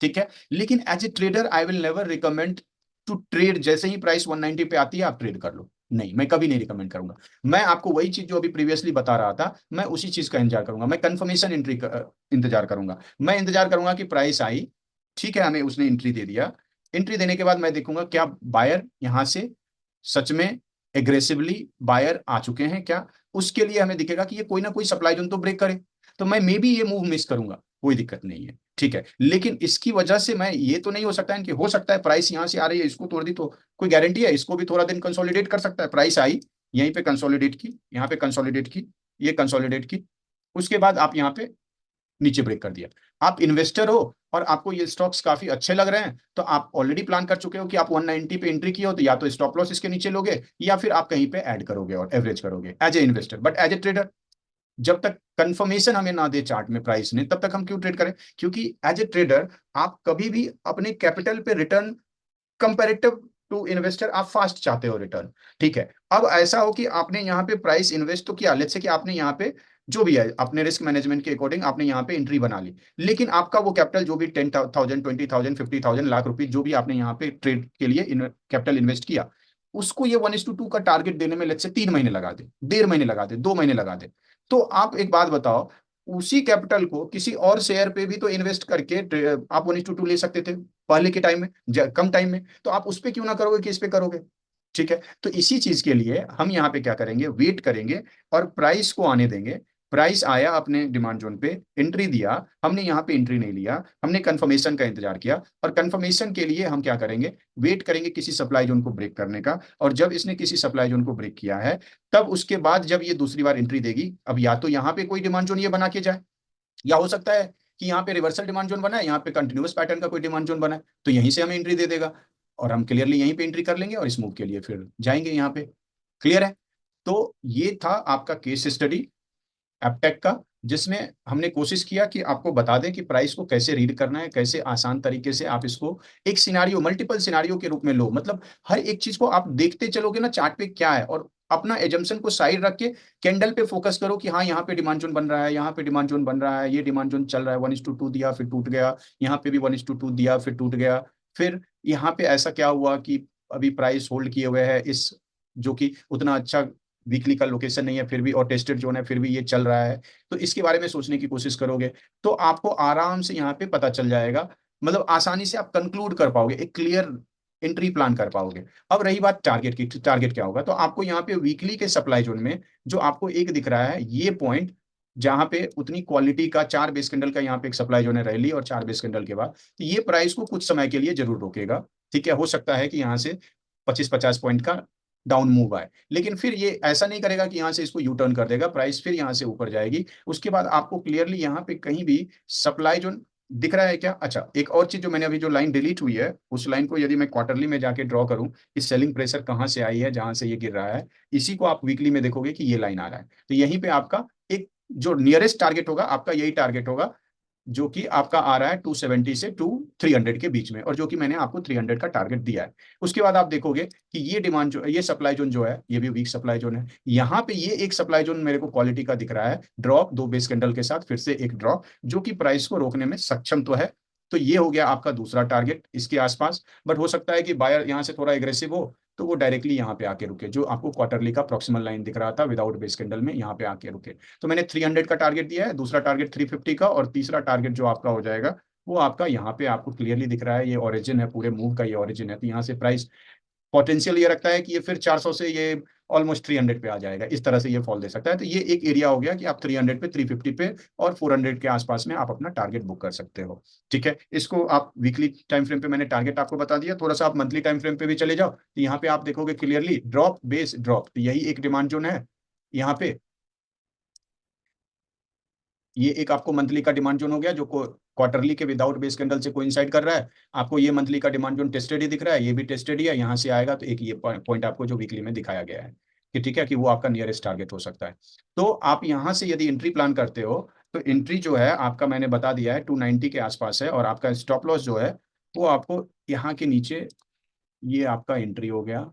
ठीक है, लेकिन as a trader I will never recommend to trade, जैसे ही प्राइस 190 पे आती है आप ट्रेड कर लो, नहीं, मैं कभी नहीं रिकमेंड करूंगा। मैं आपको वही चीज जो अभी प्रीवियसली बता रहा था, मैं उसी चीज का इंतजार करूंगा, मैं कंफर्मेशन एंट्री का इंतजार करूंगा। मैं इंतजार करूंगा कि प्राइस आई, ठीक है, हमें उसने एंट्री दे दिया, एंट्री देने के बाद मैं देखूंगा क्या बायर यहां से सच में एग्रेसिवली बायर आ चुके हैं क्या। उसके लिए हमें दिखेगा कि ये कोई ना कोई सप्लाई जोन तो ब्रेक करे, तो मैं मे बी ये मूव मिस करूंगा, कोई दिक्कत नहीं है। ठीक है, लेकिन इसकी वजह से मैं, ये तो नहीं हो सकता है कि हो सकता है प्राइस यहां से आ रही है इसको तोड़ दी, तो कोई गारंटी है? इसको भी थोड़ा दिन कंसोलिडेट कर सकता है, प्राइस आई यहीं पे कंसोलिडेट की, यहाँ पे कंसोलिडेट की, ये कंसोलिडेट की, उसके बाद आप यहाँ पे नीचे ब्रेक कर दिया। आप इन्वेस्टर हो और आपको ये स्टॉक्स काफी अच्छे लग रहे हैं, तो आप ऑलरेडी प्लान कर चुके हो कि आप 190 पे एंट्री की हो, तो या तो स्टॉप लॉस इसके नीचे लोगे, या फिर आप कहीं पे ऐड करोगे और एवरेज करोगे as a investor. But as a trader, जब तक कंफर्मेशन हमें ना दे चार्ट में प्राइस ने, तब तक हम क्यों ट्रेड करें? क्योंकि एज ए ट्रेडर आप कभी भी अपने कैपिटल पे रिटर्न कंपेरेटिव टू इन्वेस्टर आप फास्ट चाहते हो रिटर्न। ठीक है, अब ऐसा हो कि आपने यहाँ पे प्राइस इन्वेस्ट तो किया, लेट्स से कि आपने यहाँ पे जो भी है अपने रिस्क मैनेजमेंट के अकॉर्डिंग आपने यहाँ पे एंट्री बना ली, लेकिन आपका वो कैपिटल जो भी 10,000 20,000 50,000 लाख रुपए जो भी आपने यहाँ पे ट्रेड के लिए कैपिटल इन्वेस्ट किया, उसको ये 1:2 का टारगेट देने में लेट्स से 3 महीने लगा दे, 1.5 महीने लगा दे, 2 महीने लगा दे, तो आप एक बात बताओ, उसी कैपिटल को किसी और शेयर पे भी तो इन्वेस्ट करके आप 1:2 ले सकते थे पहले के टाइम में, कम टाइम में, तो आप उस पे क्यों ना करोगे कि इस पे करोगे? ठीक है, तो इसी चीज के लिए हम यहाँ पे क्या करेंगे, वेट करेंगे और प्राइस को आने देंगे। प्राइस आया अपने डिमांड जोन पे, एंट्री दिया, हमने यहाँ पे एंट्री नहीं लिया, हमने कंफर्मेशन का इंतजार किया, और कंफर्मेशन के लिए हम क्या करेंगे, वेट करेंगे किसी सप्लाई जोन को ब्रेक करने का। और जब इसने किसी सप्लाई जोन को ब्रेक किया है, तब उसके बाद जब ये दूसरी बार एंट्री देगी, अब या तो यहाँ पे कोई डिमांड जोन ये बना के जाए, या हो सकता है कि यहाँ पे रिवर्सल डिमांड जोन बना है, यहाँ पे कंटिन्यूअस पैटर्न का कोई डिमांड जोन बना है, तो यहीं से हमें एंट्री दे देगा, और हम क्लियरली यहीं पे एंट्री कर लेंगे और इस मूव के लिए फिर जाएंगे यहाँ पे। क्लियर है? तो ये था आपका केस स्टडी एपटेक का, जिसमें हमने कोशिश किया कि आपको बता दें कि प्राइस को कैसे रीड करना है, कैसे आसान तरीके से आप इसको एक सिनारियो, मल्टीपल सिनारियो के रूप में लो। मतलब हर एक चीज को आप देखते चलोगे ना चार्ट पे क्या है, और अपना एजम्पशन को साइड रख के कैंडल पे फोकस करो कि हाँ यहाँ पे डिमांड जोन बन रहा है, यहाँ पे डिमांड जोन बन रहा है, ये डिमांड जोन चल रहा है, 1:2 दिया फिर टूट गया, यहाँ पे भी 1:2 दिया फिर टूट गया, फिर यहाँ पे ऐसा क्या हुआ कि अभी प्राइस होल्ड किए हुए है इस, जो कि उतना अच्छा वीकली का लोकेशन नहीं है फिर भी, और टेस्टेड जोन है फिर भी ये चल रहा है। तो इसके बारे में सोचने की कोशिश करोगे तो आपको आराम से यहाँ पे पता चल जाएगा, मतलब आसानी से आप कंक्लूड कर पाओगे, एक क्लियर एंट्री प्लान कर पाओगे। अब रही बात टारगेट की, टारगेट क्या होगा, तो आपको यहाँ पे वीकली के सप्लाई जोन में जो आपको एक दिख रहा है ये पॉइंट, जहां पे उतनी क्वालिटी का 4 बेस कैंडल का यहाँ पे एक सप्लाई जोन है रैली, और 4 बेस कैंडल के बाद तो ये प्राइस को कुछ समय के लिए जरूर रोकेगा। ठीक है, हो सकता है कि यहाँ से 25-50 पॉइंट का डाउन मूव आए, लेकिन फिर ये ऐसा नहीं करेगा कि यहाँ से इसको यू टर्न कर देगा, प्राइस फिर यहाँ से ऊपर जाएगी। उसके बाद आपको क्लियरली यहाँ पे कहीं भी सप्लाई जो दिख रहा है क्या। अच्छा, एक और चीज, जो मैंने अभी जो लाइन डिलीट हुई है उस लाइन को यदि मैं क्वार्टरली में जाके ड्रॉ करूं, कि सेलिंग प्रेशर कहाँ से आई है, जहां से ये गिर रहा है, इसी को आप वीकली में देखोगे कि ये लाइन आ रहा है, तो यहीं पे आपका एक जो नियरेस्ट टारगेट होगा आपका यही टारगेट होगा, जो कि आपका आ रहा है 270 से 300 के बीच में, और जो कि मैंने आपको 300 का टारगेट दिया है। उसके बाद आप देखोगे कि ये डिमांड जो, ये सप्लाई जोन जो है ये भी वीक सप्लाई जोन है, यहाँ पे ये एक सप्लाई जोन मेरे को क्वालिटी का दिख रहा है, ड्रॉप 2 बेस कैंडल के साथ फिर से एक ड्रॉप, जो कि प्राइस को रोकने में सक्षम तो है। तो ये हो गया आपका दूसरा टारगेट इसके आसपास। बट हो सकता है कि बायर यहाँ से थोड़ा एग्रेसिव हो, तो वो डायरेक्टली यहाँ पे आके रुके, जो आपको क्वार्टरली का प्रॉक्सिमल लाइन दिख रहा था विदाउट बेस कैंडल में, यहाँ पे आके रुके। तो मैंने 300 का टारगेट दिया है, दूसरा टारगेट 350 का, और तीसरा टारगेट जो आपका हो जाएगा वो आपका यहाँ पे आपको क्लियरली दिख रहा है, ये ओरिजिन है पूरे मूव का, ये ओरिजिन है, तो यहाँ से प्राइस पोटेंशियल ये रखता है कि ये फिर 400 से ये ऑलमोस्ट 300 पे आ जाएगा, इस तरह से ये फॉल दे सकता है। तो ये एक एरिया हो गया कि आप 300 पे, 350 पे और 400 के आसपास में आप अपना टारगेट बुक कर सकते हो। ठीक है, इसको आप वीकली टाइम फ्रेम पे मैंने टारगेट आपको बता दिया, थोड़ा सा आप मंथली टाइम फ्रेम पे भी चले जाओ, तो यहाँ पे आप देखोगे क्लियरली ड्रॉप बेस ड्रॉप, तो यही एक डिमांड जोन है यहाँ पे। ये एक आपको मंथली का डिमांड जोन हो गया, जो क्वार्टरली के विदाउट बेस कैंडल से कोइंसाइड कर रहा है। आपको ये मंथली का डिमांड जोन टेस्टेड ही दिख रहा है, ये भी टेस्टेड ही है, यहाँ से आएगा तो एक ये पॉइंट आपको जो वीकली में दिखाया गया है कि ठीक है, कि वो आपका नियरेस्ट टारगेट हो सकता है। तो आप यहाँ से यदि एंट्री प्लान करते हो, तो एंट्री जो है आपका मैंने बता दिया है 290 के आसपास है, और आपका स्टॉप लॉस जो है वो आपको यहाँ के नीचे, ये आपका एंट्री हो गया,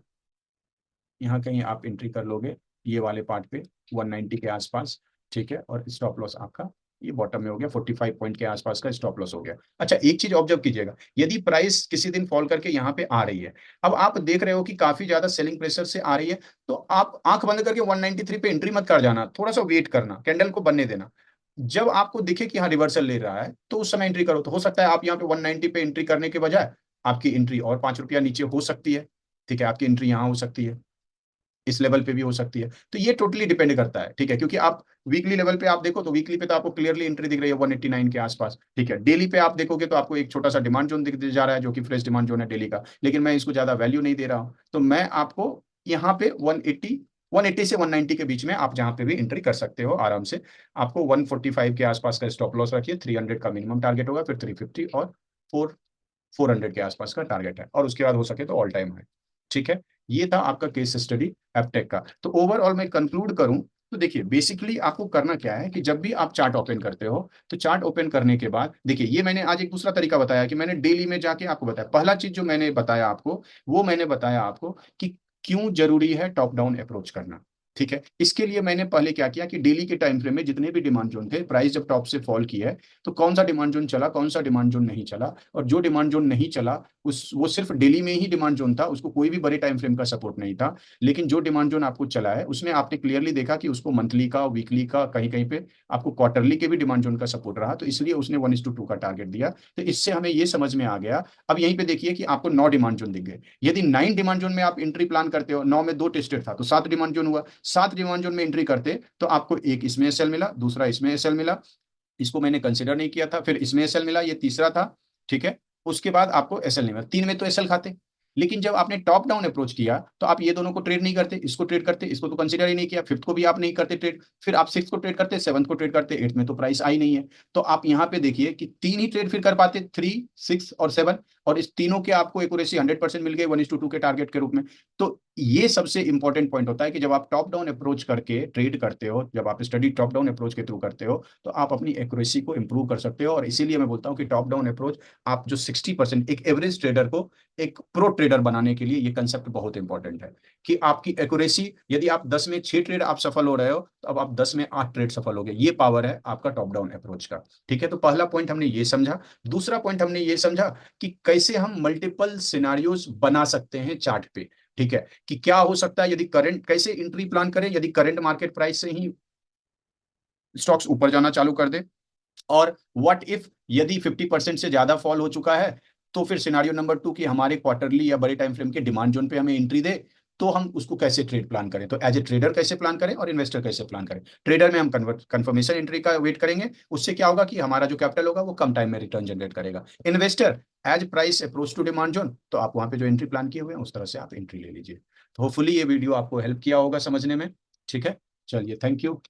यहाँ कहीं आप एंट्री कर लोगे ये वाले पार्ट पे 190 के आसपास। ठीक है, और स्टॉप लॉस आपका ये बॉटम में हो गया, 45 पॉइंट के आसपास का स्टॉप लॉस हो गया। अच्छा, एक चीज ऑब्जर्व कीजिएगा, यदि प्राइस किसी दिन फॉल करके यहाँ पे आ रही है, अब आप देख रहे हो कि काफी ज्यादा सेलिंग प्रेशर से आ रही है, तो आप आंख बंद करके 193 पे एंट्री मत कर जाना, थोड़ा सा वेट करना, कैंडल को बनने देना। जब आपको दिखे कि हाँ रिवर्सल ले रहा है, तो उस समय एंट्री करो। तो हो सकता है आप यहाँ पे 190 पे एंट्री करने के बजाय आपकी एंट्री और ₹5 नीचे हो सकती है। ठीक है, आपकी एंट्री यहाँ हो सकती है, इस लेवल पे भी हो सकती है। तो ये टोटली डिपेंड करता है। ठीक है, क्योंकि आप वीकली लेवल पे आप देखो तो वीकली पे तो आपको क्लियरली एंट्री दिख रही है 189 के आसपास। ठीक है, डेली पे आप देखोगे तो आपको एक छोटा सा डिमांड जोन दिख जा रहा है, जो कि फ्रेश डिमांड जोन है डेली का, लेकिन मैं इसको ज्यादा वैल्यू नहीं दे रहा हूँ। तो मैं आपको यहाँ पे 180 से 190 के बीच में आप जहां पे भी एंट्री कर सकते हो आराम से। आपको 145 के आसपास का स्टॉप लॉस रखिए, 300 का मिनिमम टारगेट होगा, फिर 350 और 400 के आसपास का टारगेट है, और उसके बाद हो सके तो ऑल टाइम है। ठीक है, ये था आपका केस स्टडी एपटेक का। तो ओवरऑल मैं कंक्लूड करूं तो देखिए, बेसिकली आपको करना क्या है कि जब भी आप चार्ट ओपन करते हो, तो चार्ट ओपन करने के बाद देखिए, ये मैंने आज एक दूसरा तरीका बताया कि मैंने डेली में जाके आपको बताया। पहला चीज जो मैंने बताया आपको, वो मैंने बताया आपको कि क्यों जरूरी है टॉप डाउन अप्रोच करना। ठीक है, इसके लिए मैंने पहले क्या किया कि डेली के टाइम फ्रेम में जितने भी डिमांड जोन थे, प्राइस जब टॉप से फॉल की है, तो कौन सा डिमांड जोन चला, कौन सा डिमांड जोन नहीं चला, और जो डिमांड जोन नहीं चला उस वो सिर्फ डेली में ही डिमांड जोन था, उसको कोई भी बड़े टाइम फ्रेम का सपोर्ट नहीं था। लेकिन जो डिमांड जोन आपको चला है उसमें आपने क्लियरली देखा कि उसको मंथली का, वीकली का, कहीं कहीं पे आपको क्वार्टरली के भी डिमांड जोन का सपोर्ट रहा, तो इसलिए उसने 1:2 का टारगेट दिया। तो इससे हमें ये समझ में आ गया। अब यहीं पे देखिए कि आपको 9 डिमांड जोन दिख गए। यदि 9 डिमांड जोन में आप एंट्री प्लान करते हो, 9 में 2 टेस्टेड था तो 7 डिमांड जोन हुआ। 7 डिमांड जोन में एंट्री करते तो आपको एक इसमें एसएल मिला, दूसरा इसमें एसएल मिला, इसको मैंने कंसिडर नहीं किया था, फिर इसमें एसएल मिला, ये तीसरा था, ठीक है। उसके बाद आपको एसएल नहीं मिला, 3 में तो एसएल खाते। लेकिन जब आपने टॉप डाउन अप्रोच किया तो आप ये दोनों को ट्रेड नहीं करते, इसको ट्रेड करते, इसको तो कंसिडर ही नहीं किया, फिफ्थ को भी आप नहीं करते ट्रेड, फिर आप सिक्स को ट्रेड करते, सेवंथ को ट्रेड करते, एट्थ में तो प्राइस आई नहीं है। तो आप यहाँ पे देखिए कि 3 ही ट्रेड फिर कर पाते, 3, 6 और 7, और इस तीनों के आपको एक्यूरेसी 100% मिल गई 1:2 के टारगेट के रूप में। तो ये सबसे इंपॉर्टेंट पॉइंट होता है कि जब आप टॉप डाउन अप्रोच करके ट्रेड करते हो, जब आप स्टडी टॉप डाउन अप्रोच के थ्रू करते हो, तो आप अपनी एक्यूरेसी को इंप्रूव कर सकते हो। और इसीलिए मैं बोलता हूँ कि टॉप डाउन अप्रोच, आप जो 60% एक एवरेज ट्रेडर को एक प्रो ट्रेडर बनाने के लिए ये कंसेप्ट बहुत इंपॉर्टेंट है कि आपकी एक्यूरेसी, यदि आप 10 में 6 ट्रेड आप सफल हो रहे हो, तो अब आप 10 में 8 ट्रेड सफल हो गए। ये पावर है आपका टॉप डाउन अप्रोच का, ठीक है। तो पहला पॉइंट हमने ये समझा। दूसरा पॉइंट हमने ये समझा कि कैसे हम मल्टीपल सिनारियोज बना सकते हैं चार्ट पे, ठीक है। कि क्या हो सकता है यदि करंट, कैसे एंट्री प्लान करें यदि करंट मार्केट प्राइस से ही स्टॉक्स ऊपर जाना चालू कर दे, और व्हाट इफ यदि 50% से ज्यादा फॉल हो चुका है, तो फिर सिनारियो नंबर 2 कि हमारे क्वार्टरली या बड़े टाइम फ्रेम के डिमांड जोन पे हमें एंट्री दे, तो हम उसको कैसे ट्रेड प्लान करें। तो एज ए ट्रेडर कैसे प्लान करें और इन्वेस्टर कैसे प्लान करें। ट्रेडर में हम कंफर्मेशन एंट्री का वेट करेंगे, उससे क्या होगा कि हमारा जो कैपिटल होगा वो कम टाइम में रिटर्न जनरेट करेगा। Investor, as price approach to demand zone, तो आप वहां पे जो एंट्री प्लान किए हुए हैं उस तरह से आप एंट्री ले लीजिए। तो होपफुली ये वीडियो आपको हेल्प किया होगा समझने में, ठीक है। चलिए, थैंक यू।